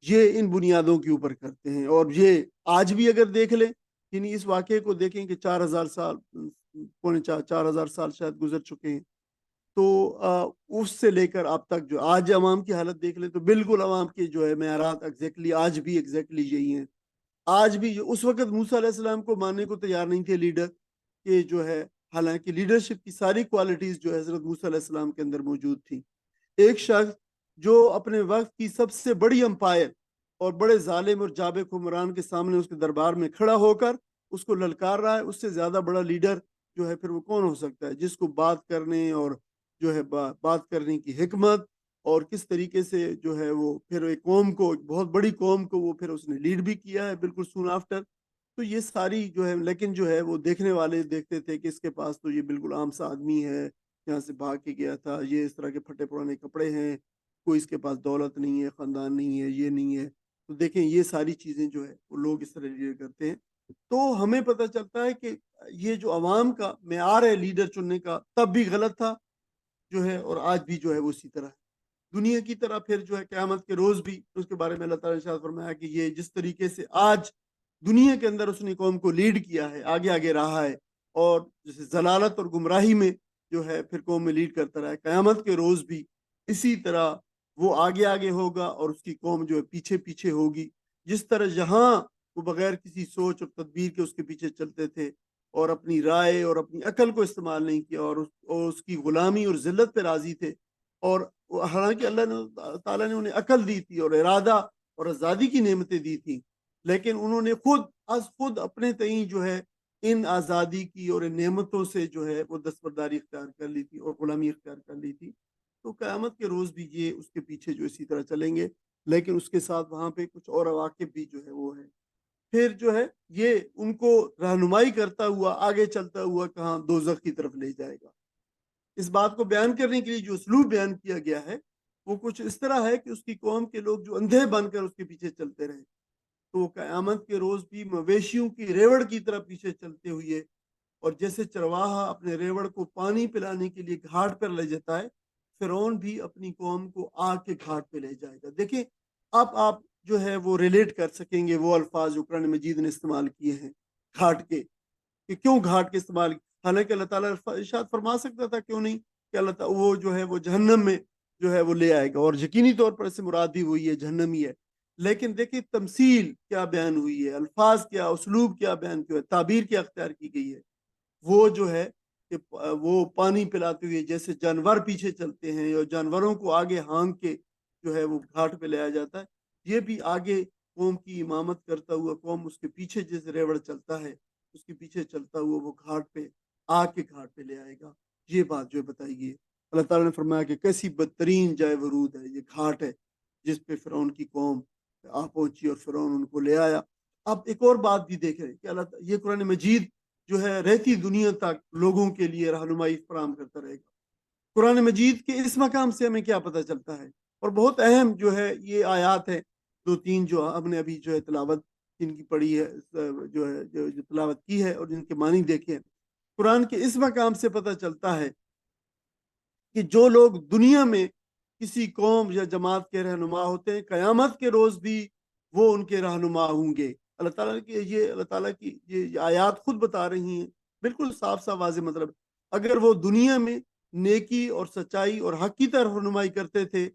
یہ ان بنیادوں کے اوپر کرتے ہیں۔ اور یہ آج بھی اگر دیکھ لیں، یعنی اس واقعے کو دیکھیں کہ 4000 سال، پونے 4000 سال شاید گزر چکے ہیں، تو اس سے لے کر اب تک جو آج عوام کی حالت دیکھ لیں، تو بالکل عوام کے جو ہے معیارات ایگزیکٹلی آج بھی ایگزیکٹلی یہی ہیں۔ آج بھی اس وقت موسیٰ علیہ السلام کو ماننے کو تیار نہیں تھے لیڈر، کہ جو ہے، حالانکہ لیڈرشپ کی ساری کوالٹیز جو حضرت موسیٰ علیہ السلام کے اندر موجود تھی۔ ایک شخص جو اپنے وقت کی سب سے بڑی امپائر اور بڑے ظالم اور جابر حکمران کے سامنے اس کے دربار میں کھڑا ہو کر اس کو للکار رہا ہے، اس سے زیادہ بڑا لیڈر جو ہے پھر وہ کون ہو سکتا ہے، جس کو بات کرنے اور جو ہے بات کرنے کی حکمت، اور کس طریقے سے جو ہے وہ پھر ایک قوم کو، ایک بہت بڑی قوم کو وہ پھر اس نے لیڈ بھی کیا ہے بالکل سون آفٹر۔ تو یہ ساری جو ہے، لیکن جو ہے وہ دیکھنے والے دیکھتے تھے کہ اس کے پاس تو یہ بالکل عام سا آدمی ہے، یہاں سے بھاگ کے گیا تھا، یہ اس طرح کے پھٹے پرانے کپڑے ہیں، کوئی اس کے پاس دولت نہیں ہے، خاندان نہیں ہے، یہ نہیں ہے۔ تو دیکھیں یہ ساری چیزیں جو ہے وہ لوگ اس طرح لیڈر کرتے ہیں۔ تو ہمیں پتہ چلتا ہے کہ یہ جو عوام کا معیار ہے لیڈر چننے کا، تب بھی غلط تھا جو ہے، اور آج بھی جو ہے وہ اسی طرح ہے دنیا کی طرح۔ پھر جو ہے قیامت کے روز بھی اس کے بارے میں اللہ تعالیٰ نے ارشاد فرمایا کہ یہ جس طریقے سے آج دنیا کے اندر اس نے قوم کو لیڈ کیا ہے، آگے آگے رہا ہے، اور جیسے ضلالت اور گمراہی میں جو ہے پھر قوم میں لیڈ کرتا رہا ہے، قیامت کے روز بھی اسی طرح وہ آگے آگے ہوگا، اور اس کی قوم جو ہے پیچھے پیچھے ہوگی۔ جس طرح جہاں وہ بغیر کسی سوچ اور تدبیر کے اس کے پیچھے چلتے تھے، اور اپنی رائے اور اپنی عقل کو استعمال نہیں کیا، اور اس کی غلامی اور ذلت پہ راضی تھے، اور حالانکہ اللہ تعالیٰ نے انہیں عقل دی تھی اور ارادہ اور آزادی کی نعمتیں دی تھیں، لیکن انہوں نے خود اپنے تئیں جو ہے ان آزادی کی اور ان نعمتوں سے جو ہے وہ دستبرداری اختیار کر لی تھی اور غلامی اختیار کر لی تھی۔ تو قیامت کے روز بھی یہ اس کے پیچھے جو اسی طرح چلیں گے، لیکن اس کے ساتھ وہاں پہ کچھ اور عواقب بھی جو ہے وہ ہے۔ پھر جو ہے یہ ان کو رہنمائی کرتا ہوا آگے چلتا ہوا کہاں دوزخ کی طرف لے جائے گا۔ اس بات کو بیان کرنے کے لیے جو اسلوب بیان کیا گیا ہے وہ کچھ اس طرح ہے کہ اس کی قوم کے لوگ جو اندھے بن کر اس کے پیچھے چلتے رہے، تو قیامت کے روز بھی مویشیوں کی ریوڑ کی طرح پیچھے چلتے ہوئے، اور جیسے چرواہا اپنے ریوڑ کو پانی پلانے کے لیے گھاٹ پر لے جاتا ہے، فرعون بھی اپنی قوم کو آگ کے گھاٹ پہ لے جائے گا۔ دیکھیں، اب آپ جو ہے وہ ریلیٹ کر سکیں گے وہ الفاظ جو قرآن مجید نے استعمال کیے ہیں گھاٹ کے، کہ کیوں گھاٹ کے استعمال، حالانکہ اللہ تعالیٰ ارشاد فرما سکتا تھا کیوں نہیں کہ اللہ تعالیٰ وہ جو ہے وہ جہنم میں جو ہے وہ لے آئے گا، اور یقینی طور پر اس سے مراد بھی وہی ہے، جہنم ہی ہے۔ لیکن دیکھیں تمثیل کیا بیان ہوئی ہے، الفاظ کیا، اسلوب کیا بیان کیا ہے، تعبیر کیا اختیار کی گئی ہے۔ وہ جو ہے کہ وہ پانی پلاتے ہوئے جیسے جانور پیچھے چلتے ہیں اور جانوروں کو آگے ہانگ کے جو ہے وہ گھاٹ پہ لایا جاتا ہے، یہ بھی آگے قوم کی امامت کرتا ہوا، قوم اس کے پیچھے جیسے ریوڑ چلتا ہے اس کے پیچھے چلتا ہوا وہ گھاٹ پہ، آگ کے گھاٹ پہ لے آئے گا۔ یہ بات جو بتائی گئی، اللہ تعالیٰ نے فرمایا کہ کیسی بدترین جائے ورود ہے، یہ گھاٹ ہے جس پہ فرعون کی قوم آ پہنچی اور فرعون ان کو لے آیا۔ اب ایک اور بات بھی دیکھ رہے کہ یہ قرآن مجید جو ہے رہتی دنیا تک لوگوں کے لیے رہنمائی فراہم کرتا رہے گا۔ قرآن مجید کے اس مقام سے ہمیں کیا پتہ چلتا ہے، اور بہت اہم جو ہے یہ آیات ہے، دو تین جو ہم نے ابھی جو ہے تلاوت جن کی پڑھی ہے، جو ہے جو تلاوت کی ہے اور جن کے معنی دیکھے ہیں، قرآن کے اس مقام سے پتہ چلتا ہے کہ جو لوگ دنیا میں کسی قوم یا جماعت کے رہنما ہوتے ہیں، قیامت کے روز بھی وہ ان کے رہنما ہوں گے۔ اللہ تعالیٰ کی یہ آیات خود بتا رہی ہیں، بالکل صاف صاف واضح مطلب، اگر وہ دنیا میں نیکی اور سچائی اور حق کی طرف رہنمائی کرتے تھے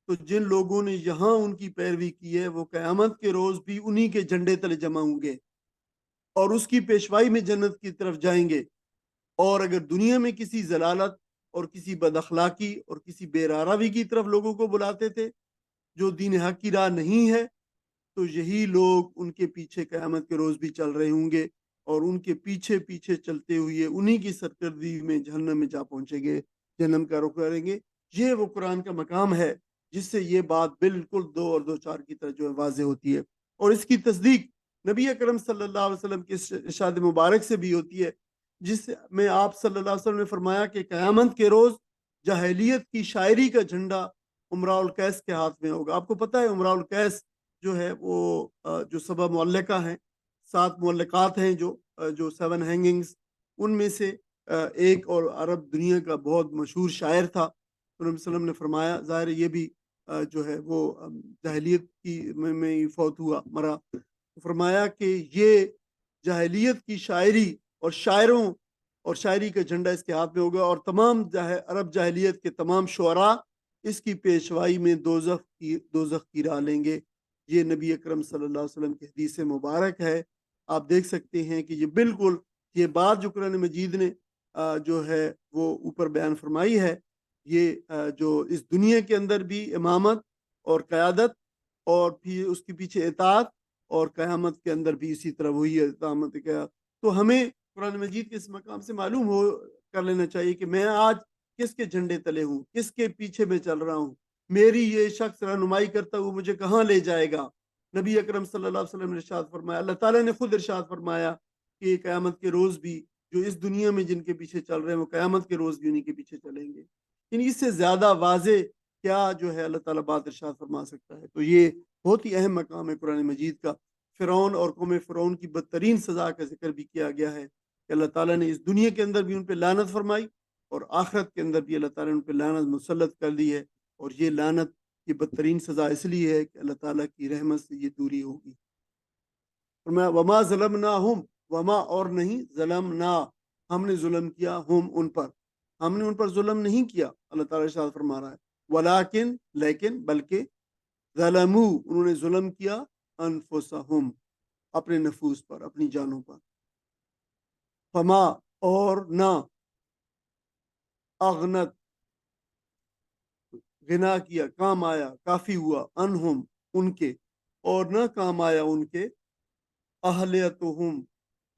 تو جن لوگوں نے یہاں ان کی پیروی کی ہے وہ قیامت کے روز بھی انہی کے جھنڈے تلے جمع ہوں گے اور اس کی پیشوائی میں جنت کی طرف جائیں گے۔ اور اگر دنیا میں کسی ضلالت اور کسی بد اخلاقی اور کسی بے راروی کی طرف لوگوں کو بلاتے تھے جو دین حق کی راہ نہیں ہے، تو یہی لوگ ان کے پیچھے قیامت کے روز بھی چل رہے ہوں گے اور ان کے پیچھے پیچھے چلتے ہوئے انہی کی سرکردگی میں جہنم میں جا پہنچیں گے، جہنم کا رخ کریں گے۔ یہ وہ قرآن کا مقام ہے جس سے یہ بات بالکل دو اور دو چار کی طرح جو ہے واضح ہوتی ہے، اور اس کی تصدیق نبی اکرم صلی اللہ علیہ وسلم کے ارشاد مبارک سے بھی ہوتی ہے، جس میں آپ صلی اللہ علیہ وسلم نے فرمایا کہ قیامت کے روز جاہلیت کی شاعری کا جھنڈا امراء القیس کے ہاتھ میں ہوگا۔ آپ کو پتہ ہے امراء القیس جو ہے وہ جو سبع معلقہ ہیں، 7 معلقات ہیں جو 7 ہینگنگز، ان میں سے ایک اور عرب دنیا کا بہت مشہور شاعر تھا۔ نبی صلی اللہ علیہ وسلم نے فرمایا، ظاہر یہ بھی جو ہے وہ جاہلیت کی میں ہی فوت ہوا، مرا، فرمایا کہ یہ جاہلیت کی شاعری اور شاعروں اور شاعری کا جھنڈا اس کے ہاتھ میں ہوگا، اور تمام عرب جاہلیت کے تمام شعراء اس کی پیشوائی میں دوزخ کی راہ لیں گے۔ یہ نبی اکرم صلی اللہ علیہ وسلم کی حدیث مبارک ہے۔ آپ دیکھ سکتے ہیں کہ یہ بالکل یہ بات جو قرآن مجید نے جو ہے وہ اوپر بیان فرمائی ہے، یہ جو اس دنیا کے اندر بھی امامت اور قیادت اور پھر اس کے پیچھے اطاعت، اور قیامت کے اندر بھی اسی طرح وہی اطاعت کیا، تو ہمیں قرآن مجید کے اس مقام سے معلوم ہو کر لینا چاہیے کہ میں آج کس کے جھنڈے تلے ہوں، کس کے پیچھے میں چل رہا ہوں، میری یہ شخص رہنمائی کرتا ہوں مجھے کہاں لے جائے گا۔ نبی اکرم صلی اللہ علیہ وسلم نے ارشاد فرمایا، اللہ تعالیٰ نے خود ارشاد فرمایا کہ قیامت کے روز بھی جو اس دنیا میں جن کے پیچھے چل رہے ہیں وہ قیامت کے روز بھی انہیں کے پیچھے چلیں گے۔ یعنی اس سے زیادہ واضح کیا جو ہے اللہ تعالیٰ بات ارشاد فرما سکتا ہے۔ تو یہ بہت ہی اہم مقام ہے قرآن مجید کا۔ فرعون اور قوم فرعون کی بدترین سزا کا ذکر بھی کیا گیا ہے کہ اللہ تعالیٰ نے اس دنیا کے اندر بھی ان پہ لعنت فرمائی اور آخرت کے اندر بھی اللہ تعالیٰ نے ان پہ لعنت مسلط کر دی ہے، اور یہ لعنت کی بدترین سزا اس لیے ہے کہ اللہ تعالیٰ کی رحمت سے یہ دوری ہوگی۔ فرمایا وما ظلمناہم، وما اور نہیں، ظلمنا ہم نے ظلم کیا، ہم ان پر، ہم نے ان پر ظلم نہیں کیا، اللہ تعالیٰ ارشاد فرما رہا ہے، ولیکن لیکن بلکہ ظلموا انہوں نے ظلم کیا، انفسہم اپنے نفوس پر، اپنی جانوں پر، فما اور نہ، اغنت غنا کیا، کام آیا، کافی ہوا، انہم ان کے، اور نہ کام آیا ان کے، اہلیتہم،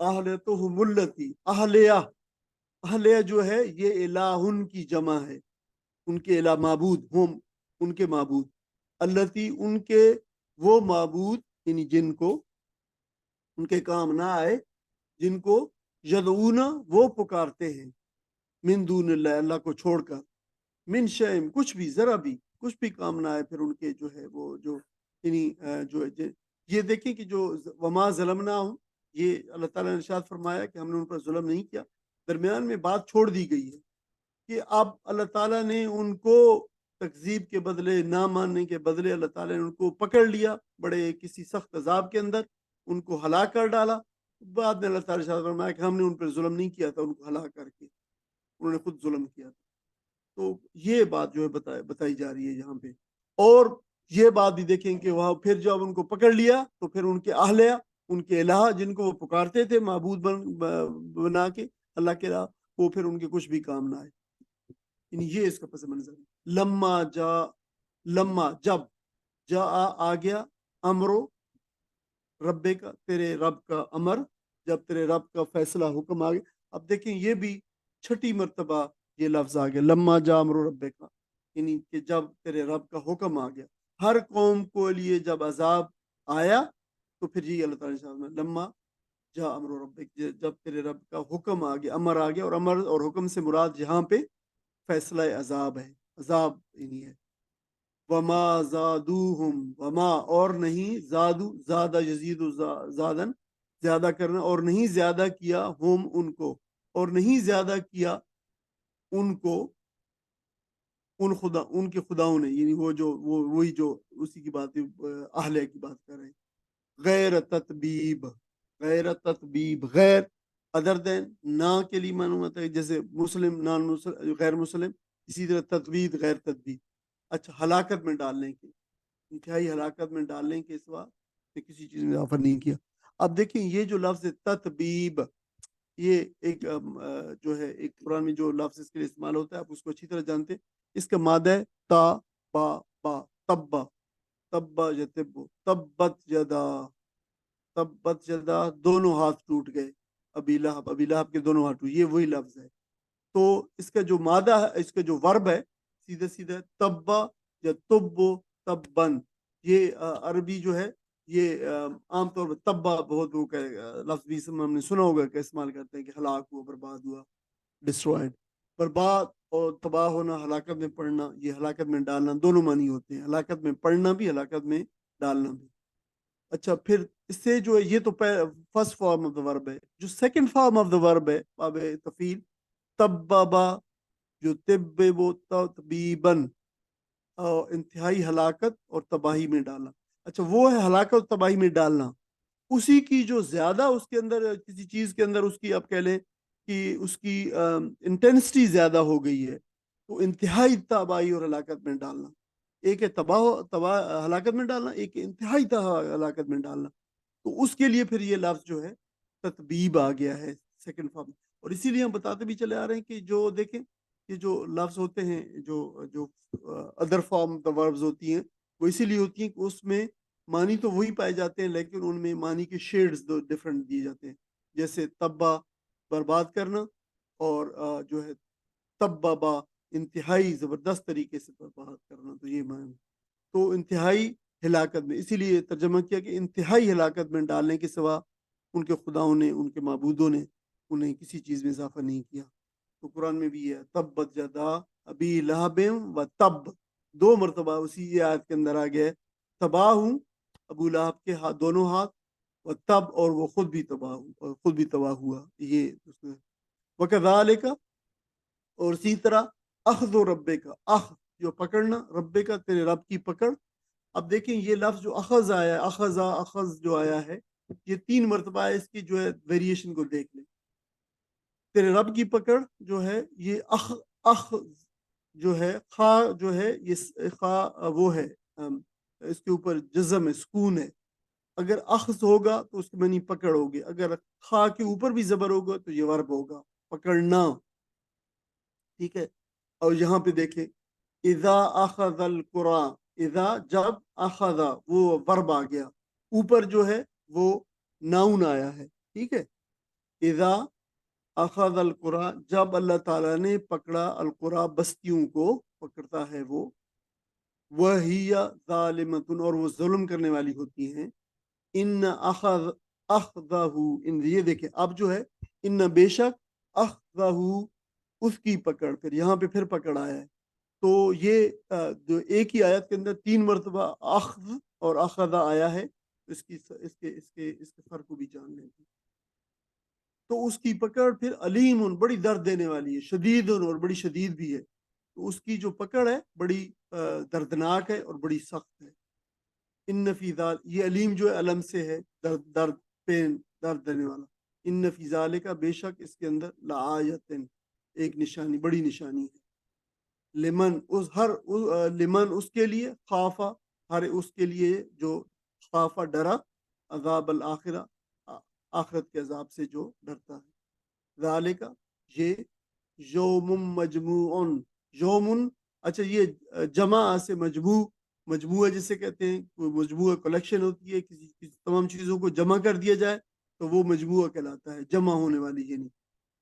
اہلیتہم التی، اہلیہ جو ہے یہ الہن کی جمع ہے، ان کے الہ معبود، ہم ان کے معبود، التی ان کے وہ معبود یعنی جن کو، ان کے کام نہ آئے جن کو یدعون وہ پکارتے ہیں من دون اللہ اللہ کو چھوڑ کر من شیم کچھ بھی ذرا بھی کچھ بھی کام نہ آئے پھر ان کے جو ہے وہ جو یعنی جو یہ دیکھیں کہ جو وما ظلمنا ہوں یہ اللہ تعالیٰ نے ارشاد فرمایا کہ ہم نے ان پر ظلم نہیں کیا، درمیان میں بات چھوڑ دی گئی ہے کہ اب اللہ تعالیٰ نے ان کو تکذیب کے بدلے نہ ماننے کے بدلے اللہ تعالیٰ نے ان کو پکڑ لیا بڑے کسی سخت عذاب کے اندر، ان کو ہلاک کر ڈالا۔ بعد میں اللہ تعالیٰ نے فرمایا کہ ہم نے ان پر ظلم نہیں کیا تھا، ان کو ہلاک کر کے انہوں نے خود ظلم کیا تھا۔ تو یہ بات جو ہے بتائی جا رہی ہے یہاں پہ، اور یہ بات بھی دیکھیں کہ وہاں پھر جب ان کو پکڑ لیا تو پھر ان کے اہلیہ ان کے الہ جن کو وہ پکارتے تھے معبود بنا کے اللہ کے الہ، وہ پھر ان کے کچھ بھی کام نہ آئے۔ یعنی یہ اس کا پس منظر ہے۔ لما جب جا آ گیا امرو رب کا تیرے رب کا امر، جب تیرے رب کا فیصلہ حکم آ گیا۔ اب دیکھیں یہ بھی چھٹی مرتبہ یہ لفظ آ گیا لما جا امرو رب کا، یعنی کہ جب تیرے رب کا حکم آ گیا۔ ہر قوم کو لیے جب عذاب آیا تو پھر یہ اللہ تعالیٰ نے لما جا امر رب، جب تیرے رب کا حکم آ گیا، امر آ گیا، اور امر اور حکم سے مراد یہاں پہ فیصلہ عذاب ہے، عذاب یعنی ہے۔ وما زادوہم وما اور نہیں زادو زیادہ یزید زادن زیادہ کرنا، اور نہیں زیادہ کیا ہم ان کو، اور نہیں زیادہ کیا ان کو ان کے خداؤں نے، یعنی وہ جو وہی جو اسی کی بات اہلیہ کی بات کر رہے ہیں۔ غیر تطبیب غیر ادر دین نہ کے لیے معلوم ہوتا ہے، جیسے مسلم نان مسلم غیر مسلم، اسی طرح تطبیب غیر تطبیب، اچھا ہلاکت میں ڈالنے کے، انتہائی ہلاکت میں ڈالنے کے سوا کسی چیز میں اضافہ نہیں کیا۔ اب دیکھیں یہ جو لفظ تطبیب، یہ ایک جو ہے ایک قرآن میں جو لفظ اس کے لیے استعمال ہوتا ہے آپ اس کو اچھی طرح جانتے ہیں، اس کا مادہ ہے تا با با تبا تبا یتبو تبت یدا دونوں ہاتھ ٹوٹ گئے، ابی لہب کے دونوں ہاتھ ٹوٹ، یہ وہی لفظ ہے۔ تو اس کا جو مادہ ہے، اس کا جو ورب ہے سیدھے سیدھے تبا یا تبو تبن، یہ عربی جو ہے یہ عام طور پر تبا بہت وہ لفظ بھی ہم نے سنا ہوگا کہ استعمال کرتے ہیں کہ ہلاک ہوا، برباد ہوا، ڈسٹرائڈ۔ برباد اور تباہ ہونا، ہلاکت میں پڑنا، یہ ہلاکت میں ڈالنا دونوں معنی ہوتے ہیں، ہلاکت میں پڑنا بھی، ہلاکت میں ڈالنا بھی۔ اچھا پھر اس سے جو ہے یہ تو فرسٹ فارم آف دا ورب ہے، جو سیکنڈ فارم آف دا ورب ہے باب تفعیل تببا، جو طب وہ تطبیباً، انتہائی ہلاکت اور تباہی میں ڈالنا۔ اچھا وہ ہے ہلاکت اور تباہی میں ڈالنا، اسی کی جو زیادہ اس کے اندر کسی چیز کے اندر اس کی آپ کہہ لیں کہ اس کی انٹینسٹی زیادہ ہو گئی ہے، تو انتہائی تباہی اور ہلاکت میں ڈالنا، ایک ہے تباہ ہلاکت میں ڈالنا، ایک انتہائی ہلاکت میں ڈالنا، تو اس کے لیے پھر یہ لفظ جو ہے تطبیب آ گیا ہے سیکنڈ فارم۔ اور اسی لیے ہم بتاتے بھی چلے آ رہے ہیں کہ جو دیکھیں یہ جو لفظ ہوتے ہیں جو ادر فارم دا وربز ہوتی ہیں، وہ اسی لیے ہوتی ہیں کہ اس میں معنی تو وہی پائے جاتے ہیں لیکن ان میں معنی کے شیڈز دو ڈفرنٹ دیے جاتے ہیں، جیسے تبا برباد کرنا، اور جو ہے تببا انتہائی زبردست طریقے سے برباد کرنا، تو یہ معنی تو انتہائی ہلاکت میں، اسی لیے ترجمہ کیا کہ انتہائی ہلاکت میں ڈالنے کے سوا ان کے خداؤں نے، ان کے معبودوں نے انہیں کسی چیز میں اضافہ نہیں کیا۔ تو قرآن میں بھی ہے تبت یدا ابی لہب و تب، دو مرتبہ اسی آیت کے اندر آ گیا، تباہ ہوں ابو لہب کے دونوں ہاتھ، و تب اور وہ خود بھی تباہ ہوا۔ یہ وکذالک اور اسی طرح اخذ و رب کا، جو پکڑنا، رب کا تیرے رب کی پکڑ۔ اب دیکھیں یہ لفظ جو اخذ آیا ہے، اخذ جو آیا ہے یہ 3 مرتبہ ہے، اس کی جو ہے ویریشن کو دیکھ لیں۔ تیرے رب کی پکڑ جو ہے یہ اخ جو ہے، خا جو ہے یہ خا وہ ہے اس کے اوپر جزم ہے، سکون ہے، اگر اخذ ہوگا تو اس کی معنی پکڑ ہوگی، اگر خا کے اوپر بھی زبر ہوگا تو یہ ورب ہوگا، پکڑنا، ٹھیک ہے۔ اور یہاں پہ دیکھیں اذا اخذ القرآن، اذا جب اخذ وہ ورب آ گیا، اوپر جو ہے وہ ناؤن آیا ہے، ٹھیک ہے۔ اذا اخذ القرآن، جب اللہ تعالیٰ نے پکڑا، القرآن بستیوں کو پکڑتا ہے وہ، وہی ظالمۃ اور وہ ظلم کرنے والی ہوتی ہیں، ان اخذہ، یہ دیکھیں اب جو ہے ان بے شک اخذہ، اس کی پکڑ، پھر یہاں پہ پھر پکڑ آیا ہے. تو یہ جو ایک ہی آیت کے اندر 3 مرتبہ اخذ اور اخذہ آیا ہے. اس کے فرق کو بھی جان لیں. تو اس کی پکڑ پھر علیم، بڑی درد دینے والی ہے، شدید اور بڑی شدید بھی ہے. تو اس کی جو پکڑ ہے بڑی دردناک ہے اور بڑی سخت ہے. ان فی ذالک، یہ علیم جو ہے علم سے ہے، درد پین، درد دینے والا. ان فی ذالک، بے شک اس کے اندر لآیۃ، ایک نشانی، بڑی نشانی ہے. لمن، لمن اس کے لیے، خافا، ہر اس کے لیے جو خافا ڈرا، عذاب الآخرہ، آخرت کے عذاب سے جو ڈرتا ہے. ذالک، یہ یوم مجموع، یوم، اچھا یہ جمع سے مجموعہ جسے کہتے ہیں، کوئی مجموعہ کلیکشن ہوتی ہے، کسی تمام چیزوں کو جمع کر دیا جائے تو وہ مجموعہ کہلاتا ہے، جمع ہونے والی. یعنی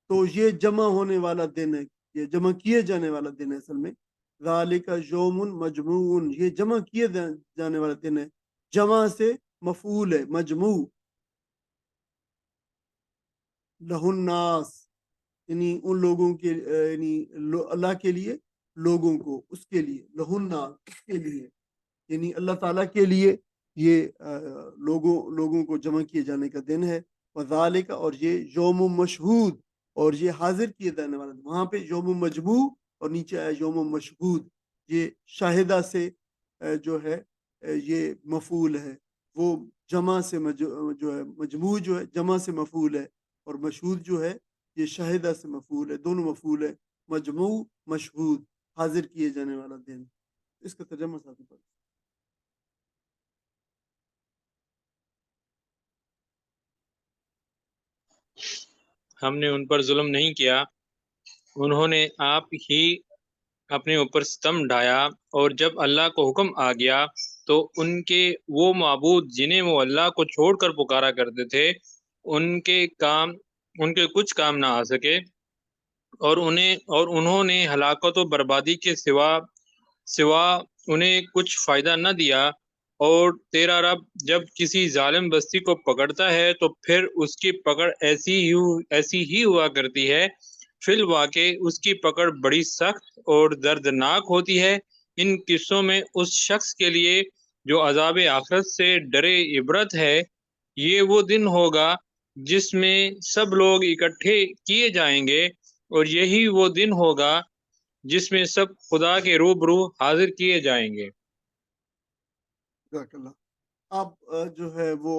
تو یہ جمع ہونے والا دن ہے، یہ جمع کیے جانے والا دن ہے اصل میں. ذالک یوم مجموع، یہ جمع کیے جانے والا دن ہے. جمع سے مفعول ہے، مجموع. لہ الناس، یعنی ان لوگوں کے، یعنی اللہ کے لیے، لوگوں کو، اس کے لیے، لہ الناس، اس کے لیے، یعنی اللہ تعالیٰ کے لیے یہ لوگوں کو جمع کیے جانے کا دن ہے. وذالک، اور یہ یوم مشہود، اور یہ حاضر کیے جانے والا. وہاں پہ یوم مجموع اور نیچے آیا یوم مشہود. یہ شاہدہ سے جو ہے یہ مفعول ہے. وہ جمع سے جو ہے مجموع جو ہے جمع سے مفعول ہے، اور مشہود جو ہے یہ شاہدہ سے مفعول ہے. دونوں مفعول ہے، مجموع، مشہود، حاضر کیے جانے والا دن. اس کا ترجمہ ساتھ پڑھ. ہم نے ان پر ظلم نہیں کیا، انہوں نے آپ ہی اپنے اوپر ستم ڈھایا، اور جب اللہ کو حکم آ گیا تو ان کے وہ معبود جنہیں وہ اللہ کو چھوڑ کر پکارا کرتے تھے، ان کے کچھ کام نہ آ سکے، اور انہوں نے ہلاکت و بربادی کے سوا انہیں کچھ فائدہ نہ دیا. اور تیرا رب جب کسی ظالم بستی کو پکڑتا ہے تو پھر اس کی پکڑ ایسی ہی ہوا کرتی ہے. فی الواقع اس کی پکڑ بڑی سخت اور دردناک ہوتی ہے. ان قصوں میں اس شخص کے لیے جو عذاب آخرت سے ڈرے عبرت ہے. یہ وہ دن ہوگا جس میں سب لوگ اکٹھے کیے جائیں گے، اور یہی وہ دن ہوگا جس میں سب خدا کے روبرو حاضر کیے جائیں گے. جزاک اللہ. اب جو ہے وہ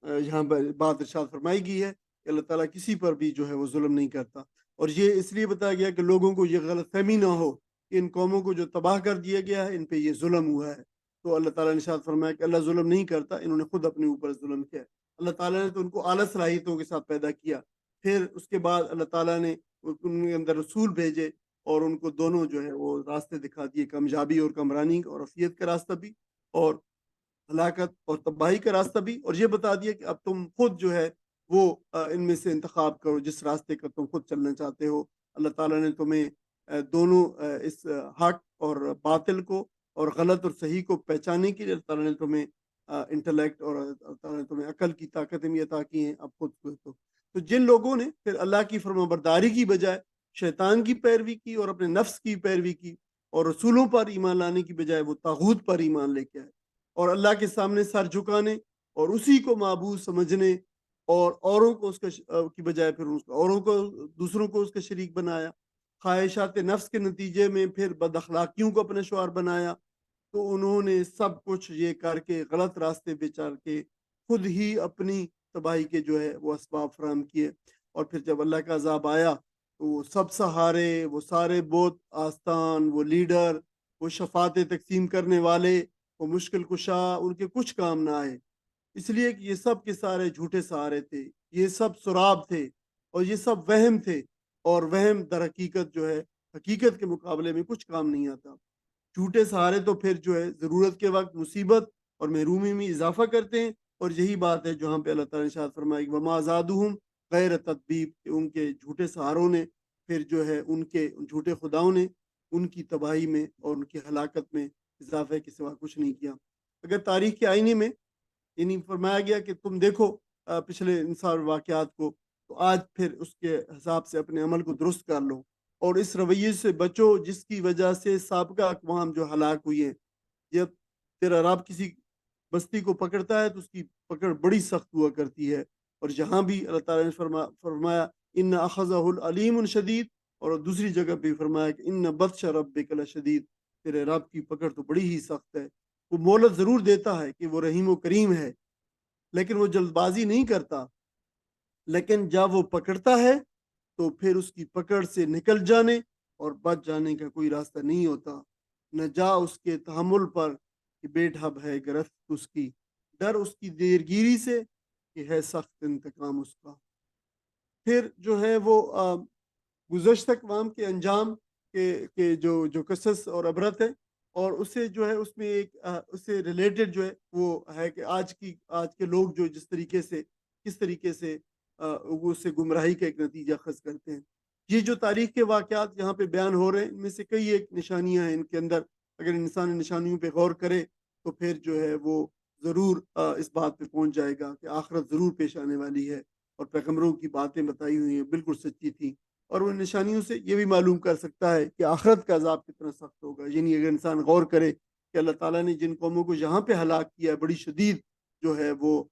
یہاں پر بات ارشاد فرمائی گئی ہے کہ اللہ تعالیٰ کسی پر بھی جو ہے وہ ظلم نہیں کرتا. اور یہ اس لیے بتایا گیا کہ لوگوں کو یہ غلط فہمی نہ ہو کہ ان قوموں کو جو تباہ کر دیا گیا ہے ان پہ یہ ظلم ہوا ہے. تو اللہ تعالیٰ نے ارشاد فرمایا کہ اللہ ظلم نہیں کرتا، انہوں نے خود اپنے اوپر ظلم کیا. اللہ تعالیٰ نے تو ان کو اعلیٰ صلاحیتوں کے ساتھ پیدا کیا، پھر اس کے بعد اللہ تعالیٰ نے ان کے اندر رسول بھیجے اور ان کو دونوں جو ہے وہ راستے دکھا دیے، کامیابی اور کامرانی اور عافیت کا راستہ بھی، اور ہلاکت اور تباہی کا راستہ بھی. اور یہ بتا دیا کہ اب تم خود جو ہے وہ ان میں سے انتخاب کرو جس راستے کا تم خود چلنا چاہتے ہو. اللہ تعالیٰ نے تمہیں دونوں اس حق اور باطل کو اور غلط اور صحیح کو پہچاننے کے لیے اللہ تعالیٰ نے تمہیں انٹلیکٹ اور اللہ تعالیٰ نے تمہیں عقل کی طاقتیں بھی عطا کی ہیں. اب خود تو جن لوگوں نے پھر اللہ کی فرمانبرداری کی بجائے شیطان کی پیروی کی اور اپنے نفس کی پیروی کی، اور رسولوں پر ایمان لانے کی بجائے وہ طاغوت پر ایمان لے کے آئے، اور اللہ کے سامنے سر جھکانے اور اسی کو معبود سمجھنے، اور اوروں کو اس کی بجائے پھر اوروں کو، دوسروں کو اس کا شریک بنایا، خواہشات نفس کے نتیجے میں پھر بد اخلاقیوں کو اپنے شعار بنایا. تو انہوں نے سب کچھ یہ کر کے غلط راستے پہ چل کے خود ہی اپنی تباہی کے جو ہے وہ اسباب فراہم کیے. اور پھر جب اللہ کا عذاب آیا تو وہ سب سہارے، وہ سارے بت آستان، وہ لیڈر، وہ شفاعتیں تقسیم کرنے والے، وہ مشکل کشا، ان کے کچھ کام نہ آئے، اس لیے کہ یہ سب کے سارے جھوٹے سہارے تھے، یہ سب سراب تھے، اور یہ سب وہم تھے. اور وہم در حقیقت جو ہے حقیقت کے مقابلے میں کچھ کام نہیں آتا. جھوٹے سہارے تو پھر جو ہے ضرورت کے وقت مصیبت اور محرومی میں اضافہ کرتے ہیں. اور یہی بات ہے جہاں پہ اللہ تعالیٰ نے ارشاد فرمایا وما زادہم غیر تتبیب، کہ ان کے جھوٹے سہاروں نے پھر جو ہے ان کے جھوٹے خداؤں نے ان کی تباہی میں اور ان کی ہلاکت میں اضافے کے سوا کچھ نہیں کیا. اگر تاریخ کے آئینے میں یعنی فرمایا گیا کہ تم دیکھو پچھلے انسان واقعات کو، تو آج پھر اس کے حساب سے اپنے عمل کو درست کر لو اور اس رویے سے بچو جس کی وجہ سے سابقہ اقوام جو ہلاک ہوئی ہیں۔ جب تیرا رب کسی بستی کو پکڑتا ہے تو اس کی پکڑ بڑی سخت ہوا کرتی ہے، اور یہاں بھی اللہ تعالیٰ نے فرمایا ان اخذہ العلیم شدید، اور دوسری جگہ پہ فرمایا کہ ان بطش ربک لشدید، تیرے رب کی پکڑ تو بڑی ہی سخت ہے۔ وہ مہلت ضرور دیتا ہے کہ وہ رحیم و کریم ہے، لیکن وہ جلد بازی نہیں کرتا، لیکن جب وہ پکڑتا ہے تو پھر اس کی پکڑ سے نکل جانے اور بچ جانے کا کوئی راستہ نہیں ہوتا۔ نہ جا اس کے تحمل پر کہ بے ڈھب ہے گرفت اس کی، ڈر اس کی دیرگیری سے کہ ہے سخت انتقام اس کا۔ پھر جو ہے وہ گزشتہ اقوام کے انجام کے جو قصص اور عبرت ہے، اور اسے جو ہے اس میں ایک اس سے ریلیٹڈ جو ہے وہ ہے کہ آج کے لوگ جو جس طریقے سے کس طریقے سے وہ اس سے گمراہی کا ایک نتیجہ خاص کرتے ہیں۔ یہ جو تاریخ کے واقعات یہاں پہ بیان ہو رہے ہیں، ان میں سے کئی ایک نشانیاں ہیں ان کے اندر، اگر انسان ان نشانیوں پہ غور کرے تو پھر جو ہے وہ ضرور اس بات پہ پہنچ جائے گا کہ آخرت ضرور پیش آنے والی ہے، اور پیغمبروں کی باتیں بتائی ہوئی ہیں بالکل سچی تھیں، اور ان نشانیوں سے یہ بھی معلوم کر سکتا ہے کہ آخرت کا عذاب کتنا سخت ہوگا۔ یعنی اگر انسان غور کرے کہ اللہ تعالیٰ نے جن قوموں کو یہاں پہ ہلاک کیا ہے، بڑی شدید جو ہے وہ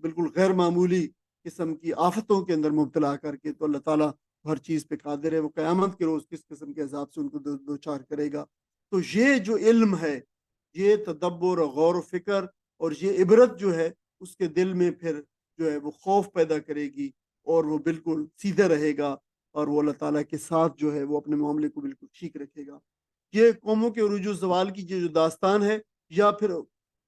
بالکل غیر معمولی قسم کی آفتوں کے اندر مبتلا کر کے، تو اللہ تعالیٰ ہر چیز پہ قادر ہے، وہ قیامت کے روز کس قسم کے عذاب سے ان کو دوچار کرے گا۔ تو یہ جو علم ہے، یہ تدبر اور غور و فکر اور یہ عبرت جو ہے اس کے دل میں پھر جو ہے وہ خوف پیدا کرے گی، اور وہ بالکل سیدھا رہے گا، اور وہ اللہ تعالیٰ کے ساتھ جو ہے وہ اپنے معاملے کو بالکل ٹھیک رکھے گا۔ یہ قوموں کے عروج و زوال کی جو داستان ہے، یا پھر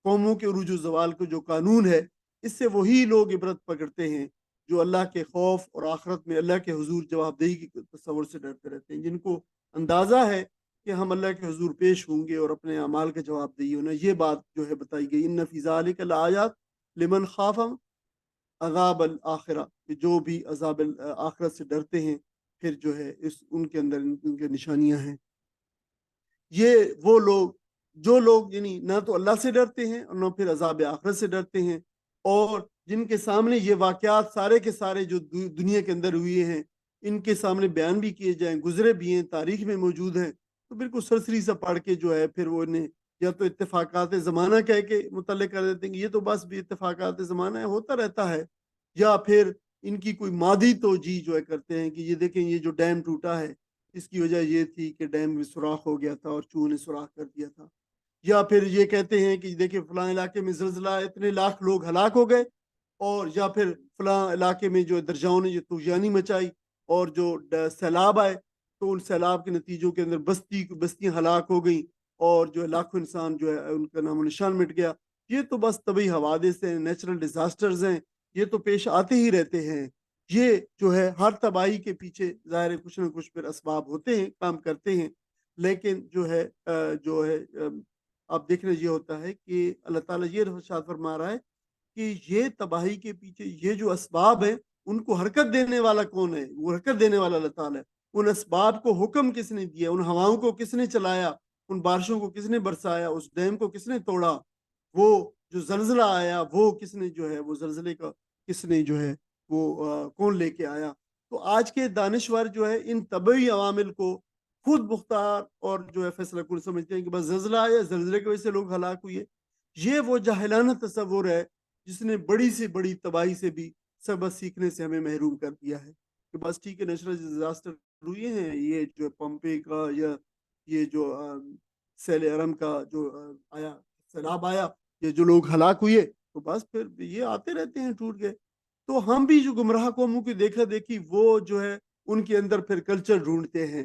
قوموں کے عروج و زوال کو جو قانون ہے، اس سے وہی لوگ عبرت پکڑتے ہیں جو اللہ کے خوف اور آخرت میں اللہ کے حضور جواب دہی کے تصور سے ڈرتے رہتے ہیں، جن کو اندازہ ہے کہ ہم اللہ کے حضور پیش ہوں گے اور اپنے اعمال کا جواب دہی ہونا۔ یہ بات جو ہے بتائی گئی، ان فی ذالک لآیات لمن خاف عذاب الآخرہ، کہ جو بھی عذاب آخرت سے ڈرتے ہیں پھر جو ہے ان کے اندر ان کے نشانیاں ہیں۔ یہ وہ لوگ جو لوگ یعنی نہ تو اللہ سے ڈرتے ہیں اور نہ پھر عذاب آخرت سے ڈرتے ہیں، اور جن کے سامنے یہ واقعات سارے کے سارے جو دنیا کے اندر ہوئے ہیں ان کے سامنے بیان بھی کیے جائیں، گزرے بھی ہیں، تاریخ میں موجود ہیں، تو بالکل سرسری سا پڑھ کے جو ہے پھر وہ انہیں یا تو اتفاقات زمانہ کہہ کے متعلق کر دیتے ہیں کہ یہ تو بس بھی اتفاقات زمانہ ہے، ہوتا رہتا ہے، یا پھر ان کی کوئی مادی توجیہ جو ہے کرتے ہیں کہ یہ دیکھیں یہ جو ڈیم ٹوٹا ہے اس کی وجہ یہ تھی کہ ڈیم میں سوراخ ہو گیا تھا اور چوہوں نے سوراخ کر دیا تھا، یا پھر یہ کہتے ہیں کہ دیکھیں فلاں علاقے میں زلزلہ اتنے لاکھ لوگ ہلاک ہو گئے، اور یا پھر فلاں علاقے میں جو درجاؤں نے جو طغیانی مچائی اور جو سیلاب آئے تو ان سیلاب کے نتیجوں کے اندر بستیاں ہلاک ہو گئیں، اور جو لاکھوں انسان جو ہے ان کا نام و نشان مٹ گیا۔ یہ تو بس طبعی حوادث ہیں، نیچرل ڈیزاسٹرز ہیں، یہ تو پیش آتے ہی رہتے ہیں۔ یہ جو ہے ہر تباہی کے پیچھے ظاہر کچھ نہ کچھ پھر اسباب ہوتے ہیں، کام کرتے ہیں، لیکن جو ہے آپ دیکھنا یہ ہوتا ہے کہ اللہ تعالیٰ یہ ارشاد فرما رہا ہے کہ یہ تباہی کے پیچھے یہ جو اسباب ہیں ان کو حرکت دینے والا کون ہے؟ وہ حرکت دینے والا اللہ تعالیٰ ہے۔ ان اسباب کو حکم کس نے دیا؟ ان ہواؤں کو کس نے چلایا؟ ان بارشوں کو کس نے برسایا؟ اس ڈیم کو کس نے توڑا؟ وہ جو زلزلہ آیا وہ کس نے جو ہے وہ زلزلے کا کس نے جو ہے وہ کون لے کے آیا؟ تو آج کے دانشور جو ہے ان طبعی عوامل کو خود مختار اور جو ہے فیصلہ کن سمجھتے ہیں کہ بس زلزلہ آیا، زلزلے کی وجہ سے لوگ ہلاک ہوئے۔ یہ وہ جاہلانہ تصور ہے جس نے بڑی سے بڑی تباہی سے بھی سبق سیکھنے سے ہمیں محروم کر دیا ہے، کہ بس ٹھیک ہے نیچرل ڈیزاسٹر ہوئے ہیں، یہ جو پمپے کا یا یہ جو سیل ارم کا جو آیا سیلاب آیا، یہ جو لوگ ہلاک ہوئے تو بس پھر یہ آتے رہتے ہیں ٹوٹ گئے۔ تو ہم بھی جو گمراہ قوموں کی دیکھا دیکھی وہ جو ہے ان کے اندر پھر کلچر ڈھونڈتے ہیں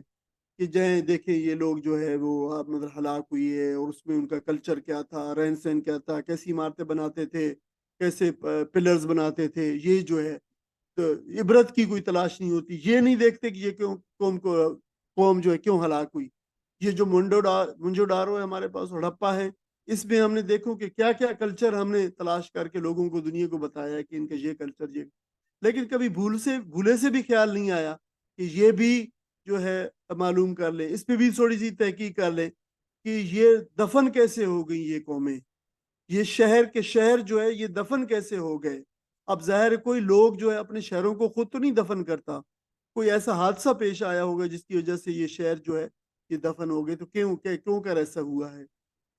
کہ جائیں دیکھیں یہ لوگ جو ہے وہ مطلب ہلاک ہوئی ہے اور اس میں ان کا کلچر کیا تھا، رہن سہن کیا تھا، کیسی عمارتیں بناتے تھے، کیسے پلرز بناتے تھے، یہ جو ہے تو عبرت کی کوئی تلاش نہیں ہوتی، یہ نہیں دیکھتے کہ یہ کیوں قوم جو ہے کیوں ہلاک ہوئی۔ یہ جو منجو ڈارو ہے ہمارے پاس، ہڑپا ہے، اس میں ہم نے دیکھو کہ کیا کیا کلچر ہم نے تلاش کر کے لوگوں کو دنیا کو بتایا ہے کہ ان کا یہ کلچر، یہ لیکن کبھی بھولے سے بھی خیال نہیں آیا کہ یہ بھی جو ہے معلوم کر لیں، اس پہ بھی تھوڑی سی تحقیق کر لیں کہ یہ دفن کیسے ہو گئی یہ قومیں، یہ شہر کے شہر جو ہے یہ دفن کیسے ہو گئے، اب ظاہر ہے کوئی لوگ جو ہے اپنے شہروں کو خود تو نہیں دفن کرتا، کوئی ایسا حادثہ پیش آیا ہوگا جس کی وجہ سے یہ شہر جو ہے یہ دفن ہو گئے، تو کیوں کر ایسا ہوا ہے؟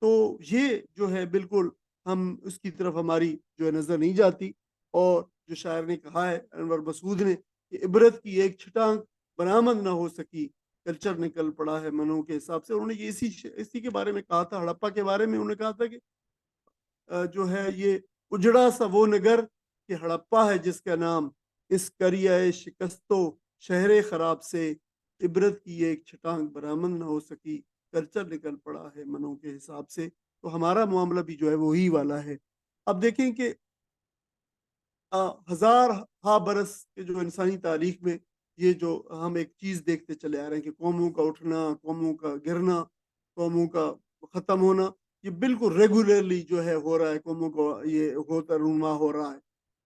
تو یہ جو ہے بالکل ہم اس کی طرف ہماری جو ہے نظر نہیں جاتی، اور جو شاعر نے کہا ہے انور مسعود نے کہ عبرت کی ایک چھٹانگ برآمد نہ ہو سکی، کلچر نکل پڑا ہے منوں کے حساب سے. انہوں نے یہ اسی کے بارے میں کہا تھا، ہڑپا کے بارے میں انہوں نے کہا تھا کہ جو ہے یہ اجڑا سا وہ نگر کہ ہڑپا ہے جس کا نام، اس کریائے شکستو شہر خراب سے عبرت کی ایک چھٹانگ برآمد نہ ہو سکی، کلچر نکل پڑا ہے منوں کے حساب سے. تو ہمارا معاملہ بھی جو ہے وہی والا ہے. اب دیکھیں کہ ہزار ہا برس کے جو انسانی تاریخ میں یہ جو ہم ایک چیز دیکھتے چلے آ رہے ہیں کہ قوموں کا اٹھنا، قوموں کا گرنا، قوموں کا ختم ہونا، یہ بالکل ریگولرلی جو ہے ہو رہا ہے، قوموں کو یہ ہوتا رونما ہو رہا ہے.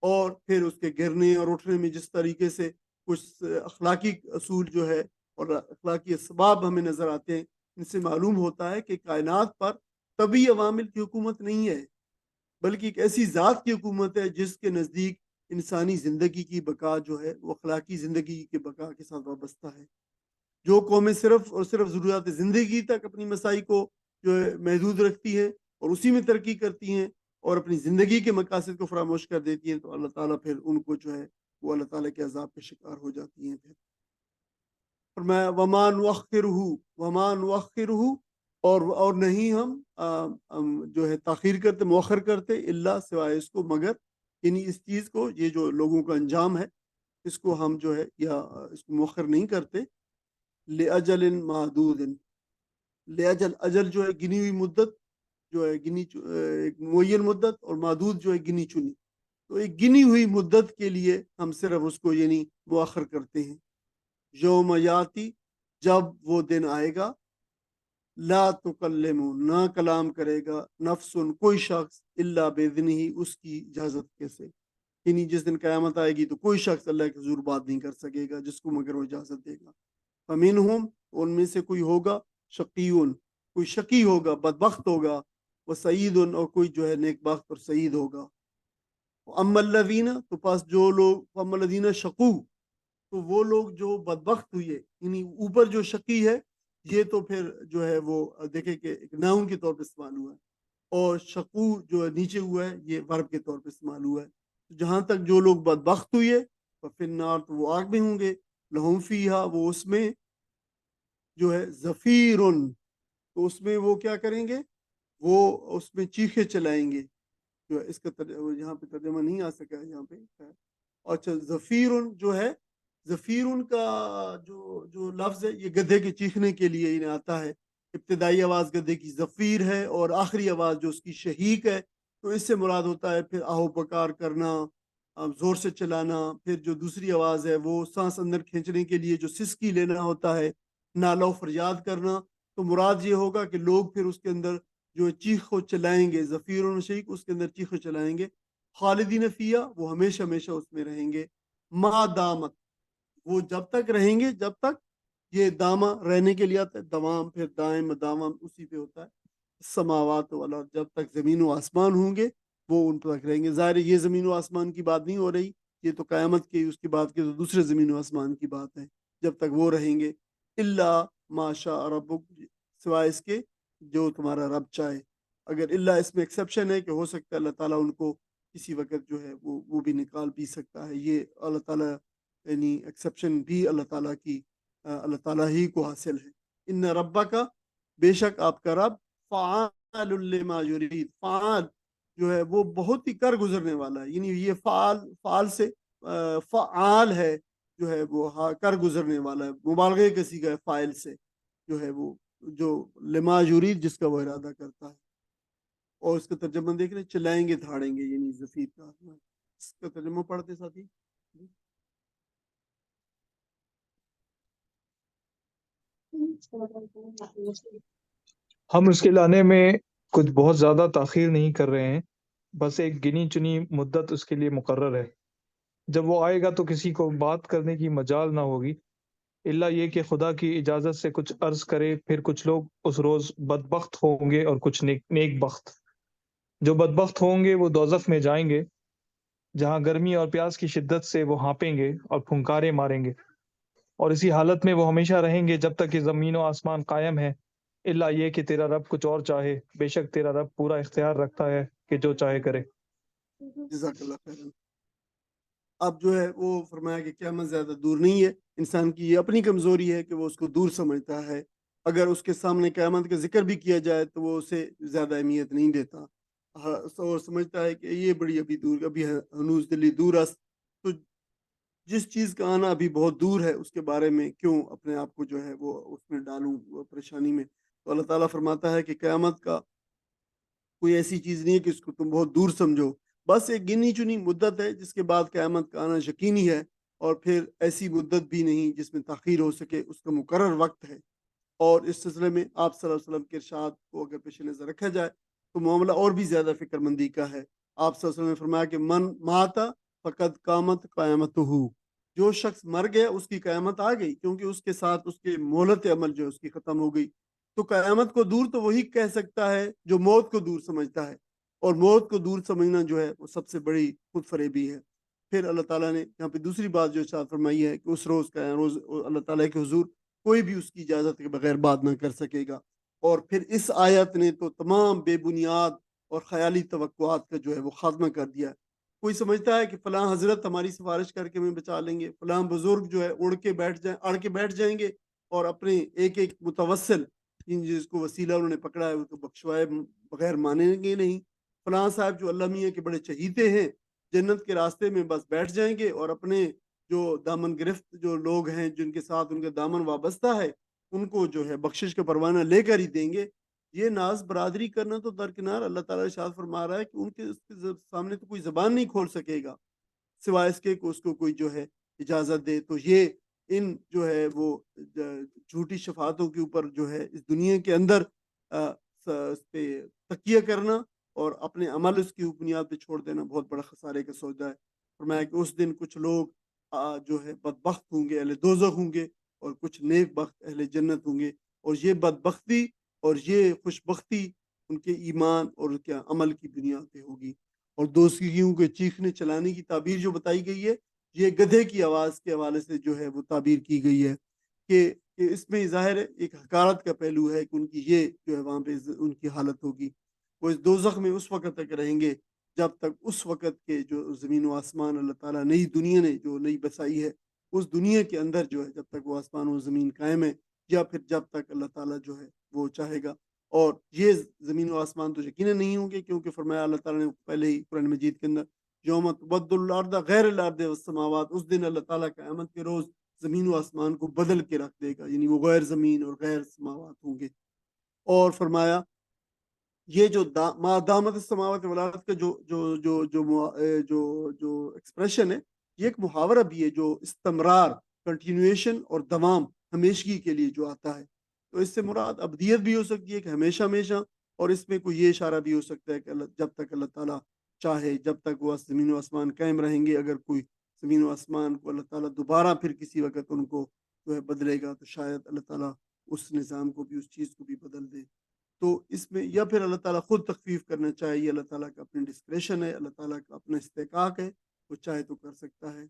اور پھر اس کے گرنے اور اٹھنے میں جس طریقے سے کچھ اخلاقی اصول جو ہے اور اخلاقی اسباب ہمیں نظر آتے ہیں، ان سے معلوم ہوتا ہے کہ کائنات پر طبی عوامل کی حکومت نہیں ہے، بلکہ ایک ایسی ذات کی حکومت ہے جس کے نزدیک انسانی زندگی کی بقا جو ہے وہ اخلاقی زندگی کے بقا کے ساتھ وابستہ ہے. جو قومیں صرف اور صرف ضروریات زندگی تک اپنی مسائی کو جو ہے محدود رکھتی ہیں اور اسی میں ترقی کرتی ہیں اور اپنی زندگی کے مقاصد کو فراموش کر دیتی ہیں، تو اللہ تعالیٰ پھر ان کو جو ہے وہ اللہ تعالیٰ کے عذاب کے شکار ہو جاتی ہیں. پھر فرمایا ومان وخر اور نہیں ہم جو ہے تاخیر کرتے، مؤخر کرتے، اللہ سوائے اس کو، مگر یعنی اس چیز کو، یہ جو لوگوں کا انجام ہے اس کو ہم جو ہے یا اس کو مؤخر نہیں کرتے. لأجل معدود، لأجل اجل جو ہے گنی ہوئی مدت، جو ہے ایک معین مدت، اور معدود جو ہے گنی چنی. تو ایک گنی ہوئی مدت کے لیے ہم صرف اس کو یعنی مؤخر کرتے ہیں. یوم یاتی، جب وہ دن آئے گا، لا تکلم، نہ کلام کرے گا، نفس، کوئی شخص، الا باذنہ، اس کی اجازت کے سے. یعنی جس دن قیامت آئے گی تو کوئی شخص اللہ کے حضور بات نہیں کر سکے گا جس کو مگر وہ اجازت دے گا. فمنہم، ان میں سے کوئی ہوگا، شقیون، کوئی شقی ہوگا، بدبخت ہوگا، وہ سعید، اور کوئی جو ہے نیک بخت اور سعید ہوگا. اما الذین، تو پاس جو لوگ، اما الذین شقو، تو وہ لوگ جو بدبخت ہوئے، یعنی اوپر جو شقی ہے یہ تو پھر جو ہے وہ دیکھیں کہ ایک ناؤن کے طور پہ استعمال ہوا ہے، اور شقو جو نیچے ہوا ہے یہ ورب کے طور پہ استعمال ہوا ہے. جہاں تک جو لوگ بدبخت ہوئے تو فی النار، تو وہ آگ میں ہوں گے، لہم فیہا، وہ اس میں جو ہے زفیرن، تو اس میں وہ کیا کریں گے، وہ اس میں چیخے چلائیں گے. جو ہے اس کا یہاں پہ ترجمہ نہیں آ سکا ہے یہاں پہ. اچھا، زفیرن جو ہے، زفیرن کا جو لفظ ہے یہ گدھے کے چیخنے کے لیے انہیں آتا ہے. ابتدائی آواز گدھے کی زفیر ہے اور آخری آواز جو اس کی شہیق ہے، تو اس سے مراد ہوتا ہے پھر آہو پکار کرنا، زور سے چلانا. پھر جو دوسری آواز ہے وہ سانس اندر کھینچنے کے لیے جو سسکی لینا ہوتا ہے، نالہ و فریاد کرنا. تو مراد یہ ہوگا کہ لوگ پھر اس کے اندر جو چیخ و چلائیں گے، زفیر و شیخ، اس کے اندر چیخ و چلائیں گے. خالدین فیہا، وہ ہمیشہ ہمیشہ اس میں رہیں گے. ما دامت، وہ جب تک رہیں گے، جب تک، یہ دامہ رہنے کے لیے آتا ہے، دوام، پھر دائم دوام اسی پہ ہوتا ہے. سماوات والا، جب تک زمین و آسمان ہوں گے وہ ان تک رہیں گے. ظاہر یہ زمین و آسمان کی بات نہیں ہو رہی، یہ تو قیامت کی، اس کی بات کی تو دوسرے زمین و آسمان کی بات ہے، جب تک وہ رہیں گے. اللہ ما شاء ربک، سوائے اس کے جو تمہارا رب چاہے. اگر اللہ اس میں ایکسیپشن ہے کہ ہو سکتا ہے اللہ تعالیٰ ان کو کسی وقت جو ہے وہ بھی نکال بھی سکتا ہے. یہ اللہ تعالیٰ یعنی ایکسیپشن بھی اللہ تعالیٰ کی، اللہ تعالیٰ ہی کو حاصل ہے. ان ربا کا، بے شک آپ کا رب، فعال لما یرید، فعال جو ہے وہ بہت ہی کر گزرنے والا ہے. یعنی یہ فعال سے فعال ہے، جو ہے وہ کر گزرنے والا ہے، مبالغے کا صیغہ ہے فاعل سے، جو ہے وہ جو لما یرید، جس کا وہ ارادہ کرتا ہے. اور اس کا ترجمہ دیکھ رہے، چلائیں گے دھاڑیں گے، یعنی زفیر کا. اس کا ترجمہ پڑھتے ساتھی. ہم اس کے لانے میں کچھ بہت زیادہ تاخیر نہیں کر رہے ہیں، بس ایک گنی چنی مدت اس کے لیے مقرر ہے. جب وہ آئے گا تو کسی کو بات کرنے کی مجال نہ ہوگی، الا یہ کہ خدا کی اجازت سے کچھ عرض کرے. پھر کچھ لوگ اس روز بدبخت ہوں گے اور کچھ نیک بخت. جو بدبخت ہوں گے وہ دوزخ میں جائیں گے، جہاں گرمی اور پیاس کی شدت سے وہ ہانپیں گے اور پھنکارے ماریں گے، اور اسی حالت میں وہ ہمیشہ رہیں گے جب تک کہ زمین و آسمان قائم ہے، الا یہ کہ تیرا رب کچھ اور چاہے، بے شک تیرا رب پورا اختیار رکھتا ہے کہ جو چاہے کرے۔ جزاک اللہ خیر۔ اب جو ہے وہ فرمایا کہ قیامت زیادہ دور نہیں ہے، انسان کی یہ اپنی کمزوری ہے کہ وہ اس کو دور سمجھتا ہے، اگر اس کے سامنے قیامت کا ذکر بھی کیا جائے تو وہ اسے زیادہ اہمیت نہیں دیتا، اور سمجھتا ہے کہ یہ بڑی ابھی دور، ابھی ہنوز دلی دور است، تو جس چیز کا آنا ابھی بہت دور ہے اس کے بارے میں کیوں اپنے آپ کو جو ہے وہ اس میں ڈالوں پریشانی میں۔ تو اللہ تعالیٰ فرماتا ہے کہ قیامت کا کوئی ایسی چیز نہیں ہے کہ اس کو تم بہت دور سمجھو، بس ایک گنی چنی مدت ہے جس کے بعد قیامت کا آنا یقینی ہے، اور پھر ایسی مدت بھی نہیں جس میں تاخیر ہو سکے، اس کا مقرر وقت ہے۔ اور اس سلسلے میں آپ صلی اللہ علیہ وسلم کے ارشاد کو اگر پیش نظر رکھا جائے تو معاملہ اور بھی زیادہ فکر مندی کا ہے۔ آپ صلی اللہ علیہ وسلم نے فرمایا کہ من ماتا فقد قامت قیامت ہو، جو شخص مر گیا اس کی قیامت آ گئی، کیونکہ اس کے ساتھ اس کے مہلت عمل جو ہے اس کی ختم ہو گئی۔ تو قیامت کو دور تو وہی کہہ سکتا ہے جو موت کو دور سمجھتا ہے، اور موت کو دور سمجھنا جو ہے وہ سب سے بڑی خود فریبی ہے۔ پھر اللہ تعالیٰ نے یہاں پہ دوسری بات جو ارشاد فرمائی ہے کہ اس روز کا روز اللہ تعالیٰ کے حضور کوئی بھی اس کی اجازت کے بغیر بات نہ کر سکے گا۔ اور پھر اس آیت نے تو تمام بے بنیاد اور خیالی توقعات کا جو ہے وہ خاتمہ کر دیا۔ کوئی سمجھتا ہے کہ فلاں حضرت ہماری سفارش کر کے ہمیں بچا لیں گے، فلاں بزرگ جو ہے اڑ کے بیٹھ جائیں گے، اور اپنے ایک ایک متوسل جس کو وسیلہ انہوں نے پکڑا ہے وہ تو بخشوائے بغیر مانیں گے نہیں، فلاں صاحب جو اللہ میاں کے بڑے چہیتے ہیں جنت کے راستے میں بس بیٹھ جائیں گے، اور اپنے جو دامن گرفت جو لوگ ہیں جن کے ساتھ ان کا دامن وابستہ ہے ان کو جو ہے بخشش کا پروانہ لے کر ہی دیں گے۔ یہ ناز برادری کرنا تو درکنار، اللہ تعالیٰ ارشاد فرما رہا ہے کہ ان کے اس کے سامنے تو کوئی زبان نہیں کھول سکے گا سوائے اس کے کہ اس کو کوئی جو ہے اجازت دے۔ تو یہ ان جو ہے وہ جھوٹی شفاعتوں کے اوپر جو ہے اس دنیا کے اندر اس پہ تکیہ کرنا اور اپنے عمل اس کی بنیاد پہ چھوڑ دینا بہت بڑا خسارے کا سودا ہے۔ فرمایا کہ اس دن کچھ لوگ جو ہے بدبخت ہوں گے، اہل دوزخ ہوں گے، اور کچھ نیک بخت اہل جنت ہوں گے، اور یہ بدبختی اور یہ خوش بختی ان کے ایمان اور کیا عمل کی بنیاد پہ ہوگی۔ اور دوزخیوں کے چیخنے چلانے کی تعبیر جو بتائی گئی ہے یہ گدھے کی آواز کے حوالے سے جو ہے وہ تعبیر کی گئی ہے کہ اس میں ظاہر ایک حقارت کا پہلو ہے کہ ان کی یہ جو ہے وہاں پہ ان کی حالت ہوگی، وہ اس دوزخ میں اس وقت تک رہیں گے جب تک اس وقت کے جو زمین و آسمان اللہ تعالیٰ نئی دنیا نے جو نئی بسائی ہے اس دنیا کے اندر جو ہے جب تک وہ آسمان و زمین قائم ہے، یا پھر جب تک اللہ تعالیٰ جو ہے وہ چاہے گا۔ اور یہ زمین و آسمان تو یقیناً نہیں ہوں گے، کیونکہ فرمایا اللہ تعالیٰ نے پہلے ہی قرآن مجید کے اندر یوم تبدل الارض غیر الارض والسماوات، اس دن اللہ تعالیٰ قیامت کے روز زمین و آسمان کو بدل کے رکھ دے گا، یعنی وہ غیر زمین اور غیر سماوات ہوں گے۔ اور فرمایا یہ جو ما دامت السماوات والارض کا جو جو جو جو جو جو ایکسپریشن ہے یہ ایک محاورہ بھی ہے جو استمرار، کنٹینویشن اور دوام، ہمیشگی کے لیے جو آتا ہے۔ تو اس سے مراد ابدیت بھی ہو سکتی ہے کہ ہمیشہ ہمیشہ، اور اس میں کوئی یہ اشارہ بھی ہو سکتا ہے کہ جب تک اللہ تعالیٰ چاہے، جب تک وہ زمین و آسمان قائم رہیں گے، اگر کوئی زمین و آسمان کو اللہ تعالیٰ دوبارہ پھر کسی وقت ان کو جو ہے بدلے گا تو شاید اللہ تعالیٰ اس نظام کو بھی، اس چیز کو بھی بدل دے۔ تو اس میں یا پھر اللہ تعالیٰ خود تخفیف کرنا چاہیے، اللہ تعالیٰ کا اپنی ڈسکریشن ہے، اللہ تعالیٰ کا اپنا استحقاق ہے، وہ چاہے تو کر سکتا ہے۔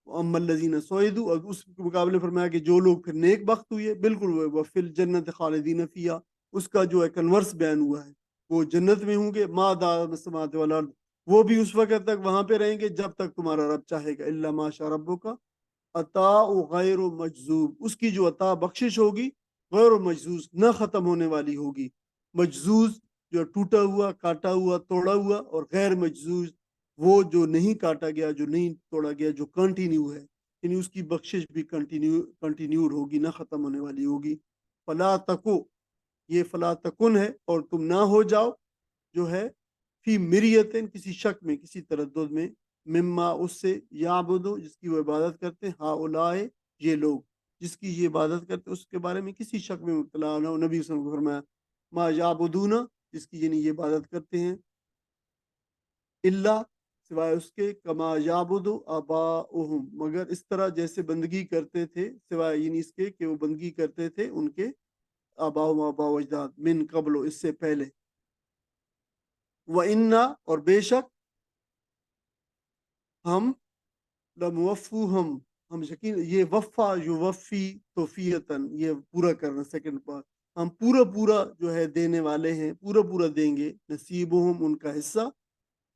اما الذین سعدوا، اور اس کے مقابلے فرمایا کہ جو لوگ پھر نیک بخت ہوئے، بالکل وہ فی الجنت خالدین فیہا، اس کا جو ہے کنورس بیان ہوا ہے، وہ جنت میں ہوں گے، ما دامت السماوات والارض، وہ بھی اس وقت تک وہاں پہ رہیں گے جب تک تمہارا رب چاہے گا، الا ما شاء ربک عطاء غیر مجذوب، اس کی جو عطا بخشش ہوگی غیر مجذوز، نہ ختم ہونے والی ہوگی۔ مجذوز جو ٹوٹا ہوا، کاٹا ہوا، توڑا ہوا، اور غیر مجذوز وہ جو نہیں کاٹا گیا، جو نہیں توڑا گیا، جو کنٹینیو ہے، یعنی اس کی بخشش بھی کنٹینیوڈ ہوگی، نہ ختم ہونے والی ہوگی۔ فلا تکو، یہ فلا تکن ہے، اور تم نہ ہو جاؤ جو ہے فی مریتن، کسی شک میں، کسی تردد میں، مما اس سے، یعبدو جس کی وہ عبادت کرتے ہیں، ہاؤلائے یہ لوگ جس کی یہ عبادت کرتے ہیں، اس کے بارے میں کسی شک میں مبتلا نہ ہو۔ نبی صلی اللہ علیہ وسلم کو فرمایا ما یعبدون، جس کی یعنی یہ عبادت کرتے ہیں، اللہ سوائے اس کے، کما یعبد آباؤہم، مگر اس طرح جیسے بندگی کرتے تھے، سوائے یعنی اس کے کہ وہ بندگی کرتے تھے ان کے آباؤہم، آباء و اجداد، من قبل، اس سے پہلے، وَإِنَّا، اور بے شک، ہم ہم یقین یہ وفا جو وفی توفیتن یہ پورا کرنا سیکنڈ پارٹ ہم پورا جو ہے دینے والے ہیں پورا دیں گے نصیبہم ان کا حصہ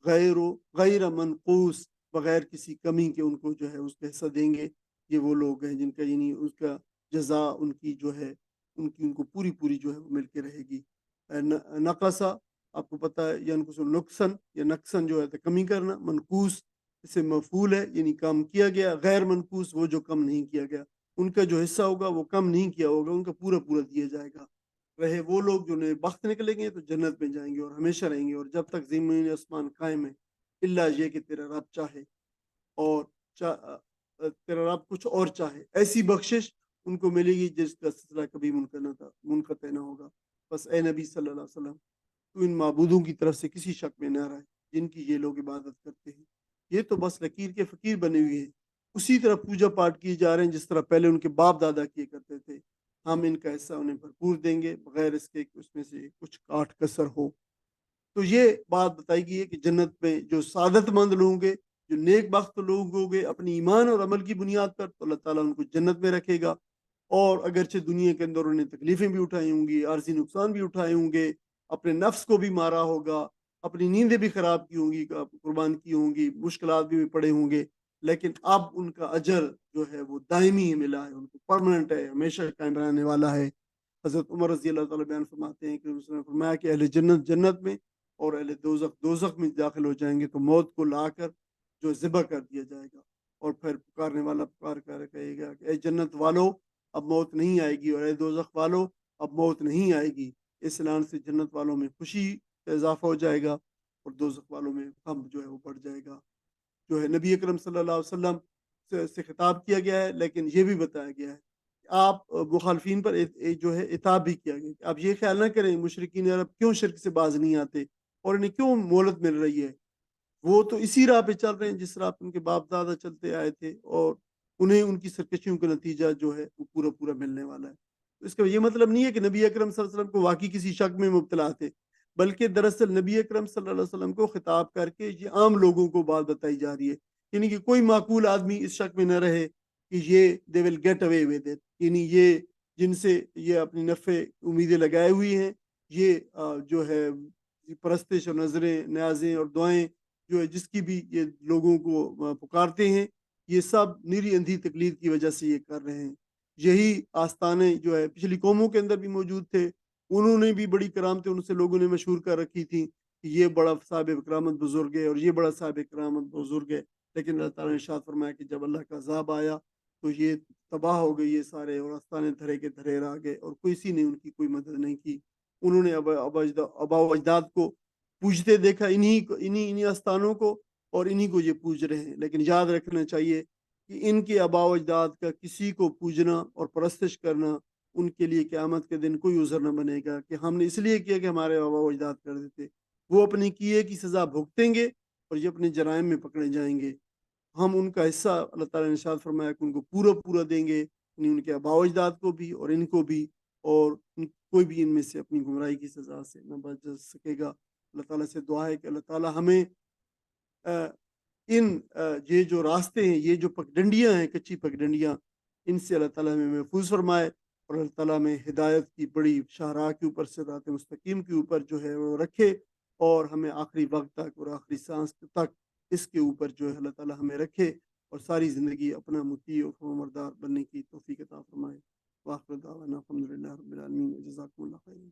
غیر منقوص بغیر کسی کمی کے ان کو جو ہے اس کا حصہ دیں گے یہ وہ لوگ ہیں جن کا یعنی اس کا جزا ان کی جو ہے ان کو پوری جو ہے وہ مل کے رہے گی نقصہ آپ کو پتہ ہے ینقص نقصن یا نقصن جو ہے کمی کرنا منقوص اسے مفعول ہے یعنی کم کیا گیا غیر منقوص وہ جو کم نہیں کیا گیا ان کا جو حصہ ہوگا وہ کم نہیں کیا ہوگا ان کا پورا دیا جائے گا رہے وہ لوگ جو بخت نکلیں گے تو جنت میں جائیں گے اور ہمیشہ رہیں گے اور جب تک زمین آسمان قائم ہے اللہ یہ کہ تیرا رب چاہے اور تیرا رب کچھ اور چاہے ایسی بخشش ان کو ملے گی جس کا سلسلہ کبھی منقطع نہ ہوگا بس اے نبی صلی اللہ علیہ وسلم تو ان معبودوں کی طرف سے کسی شک میں نہ رہے جن کی یہ لوگ عبادت کرتے ہیں یہ تو بس لکیر کے فقیر بنے ہوئے ہیں اسی طرح پوجا پاٹ کیے جا رہے ہیں جس طرح پہلے ان کے باپ دادا کیے کرتے تھے ہم ان کا حصہ انہیں بھرپور دیں گے بغیر اس کے اس میں سے کچھ کاٹ کسر ہو تو یہ بات بتائی گئی ہے کہ جنت میں جو سعادت مند لوگ گے جو نیک بخت لوگ ہوں گے اپنی ایمان اور عمل کی بنیاد پر تو اللہ تعالیٰ ان کو جنت میں رکھے گا اور اگرچہ دنیا کے اندر انہیں تکلیفیں بھی اٹھائی ہوں گی عارضی نقصان بھی اٹھائے ہوں گے اپنے نفس کو بھی مارا ہوگا اپنی نیندیں بھی خراب کی ہوں گی قربان کی ہوں گی مشکلات بھی پڑے ہوں گے لیکن اب ان کا اجر جو ہے وہ دائمی ملا ہے ان کو پرماننٹ ہے ہمیشہ قائم رہنے والا ہے حضرت عمر رضی اللہ تعالیٰ بیان فرماتے ہیں کہ اس نے فرمایا کہ اہل جنت جنت میں اور اہل دوزخ میں داخل ہو جائیں گے تو موت کو لا کر جو ذبح کر دیا جائے گا اور پھر پکارنے والا پکار کر کہے گا کہ اے جنت والو اب موت نہیں آئے گی اور اے دوزخ والو اب موت نہیں آئے گی اس اعلان سے جنت والوں میں خوشی کا اضافہ ہو جائے گا اور دوزخ والوں میں غم جو ہے وہ بڑھ جائے گا جو ہے نبی اکرم صلی اللہ علیہ وسلم سے خطاب کیا گیا ہے لیکن یہ بھی بتایا گیا ہے کہ آپ مخالفین پر جو ہے عتاب بھی کیا گیا کہ آپ یہ خیال نہ کریں مشرکین عرب کیوں شرک سے باز نہیں آتے اور انہیں کیوں مہلت مل رہی ہے وہ تو اسی راہ پہ چل رہے ہیں جس راہ پہ ان کے باپ دادا چلتے آئے تھے اور انہیں ان کی سرکشیوں کا نتیجہ جو ہے وہ پورا ملنے والا ہے اس کا یہ مطلب نہیں ہے کہ نبی اکرم صلی اللہ علیہ وسلم کو واقعی کسی شک میں مبتلا تھے بلکہ دراصل نبی اکرم صلی اللہ علیہ وسلم کو خطاب کر کے یہ عام لوگوں کو بات بتائی جا رہی ہے یعنی کہ کوئی معقول آدمی اس شک میں نہ رہے کہ یہ they will get away with it یعنی یہ جن سے یہ اپنی نفع امیدیں لگائے ہوئی ہیں یہ جو ہے پرستش اور نظریں نیازیں اور دعائیں جو ہے جس کی بھی یہ لوگوں کو پکارتے ہیں یہ سب نیری اندھی تقلید کی وجہ سے یہ کر رہے ہیں یہی آستانے جو ہے پچھلی قوموں کے اندر بھی موجود تھے انہوں نے بھی بڑی کرامتیں ان سے لوگوں نے مشہور کر رکھی تھیں کہ یہ بڑا صاحب کرامت بزرگ ہے اور یہ بڑا صاحب کرامت بزرگ ہے لیکن اللہ تعالیٰ نے ارشاد فرمایا کہ جب اللہ کا عذاب آیا تو یہ تباہ ہو گئی یہ سارے اور آستانے دھرے کے دھرے رہ گئے اور کسی نے ان کی کوئی مدد نہیں کی انہوں نے آبا و اجداد کو پوجتے دیکھا انہی آستانوں کو اور انہی کو یہ پوج رہے ہیں لیکن یاد رکھنا چاہیے کہ ان کے آبا و اجداد کا کسی کو پوجنا اور پرستش کرنا ان کے لیے قیامت کے دن کوئی عذر نہ بنے گا کہ ہم نے اس لیے کیا کہ ہمارے آبا و اجداد کر دیتے وہ اپنی کیے کی سزا بھگتیں گے اور یہ اپنے جرائم میں پکڑے جائیں گے ہم ان کا حصہ اللہ تعالیٰ نے ارشاد فرمایا کہ ان کو پورا دیں گے یعنی ان کے آبا و اجداد کو بھی اور ان کو بھی اور کوئی بھی ان میں سے اپنی گمراہی کی سزا سے نہ بچ سکے گا اللہ تعالیٰ سے دعا ہے کہ اللہ تعالیٰ ہمیں ان یہ جو راستے ہیں یہ جو پگڈنڈیاں ہیں کچی پگڈنڈیاں ان سے اللہ تعالیٰ ہمیں محفوظ فرمائے اور اللہ تعالیٰ میں ہدایت کی بڑی شاہراہ کے اوپر صراط مستقیم کے اوپر جو ہے وہ رکھے اور ہمیں آخری وقت تک اور آخری سانس تک اس کے اوپر جو ہے اللہ تعالیٰ ہمیں رکھے اور ساری زندگی اپنا مطیع اور فرمانبردار بننے کی توفیق عطا فرمائے وآخر دعوانا الحمدللہ رب العالمین جزاکم اللہ خیر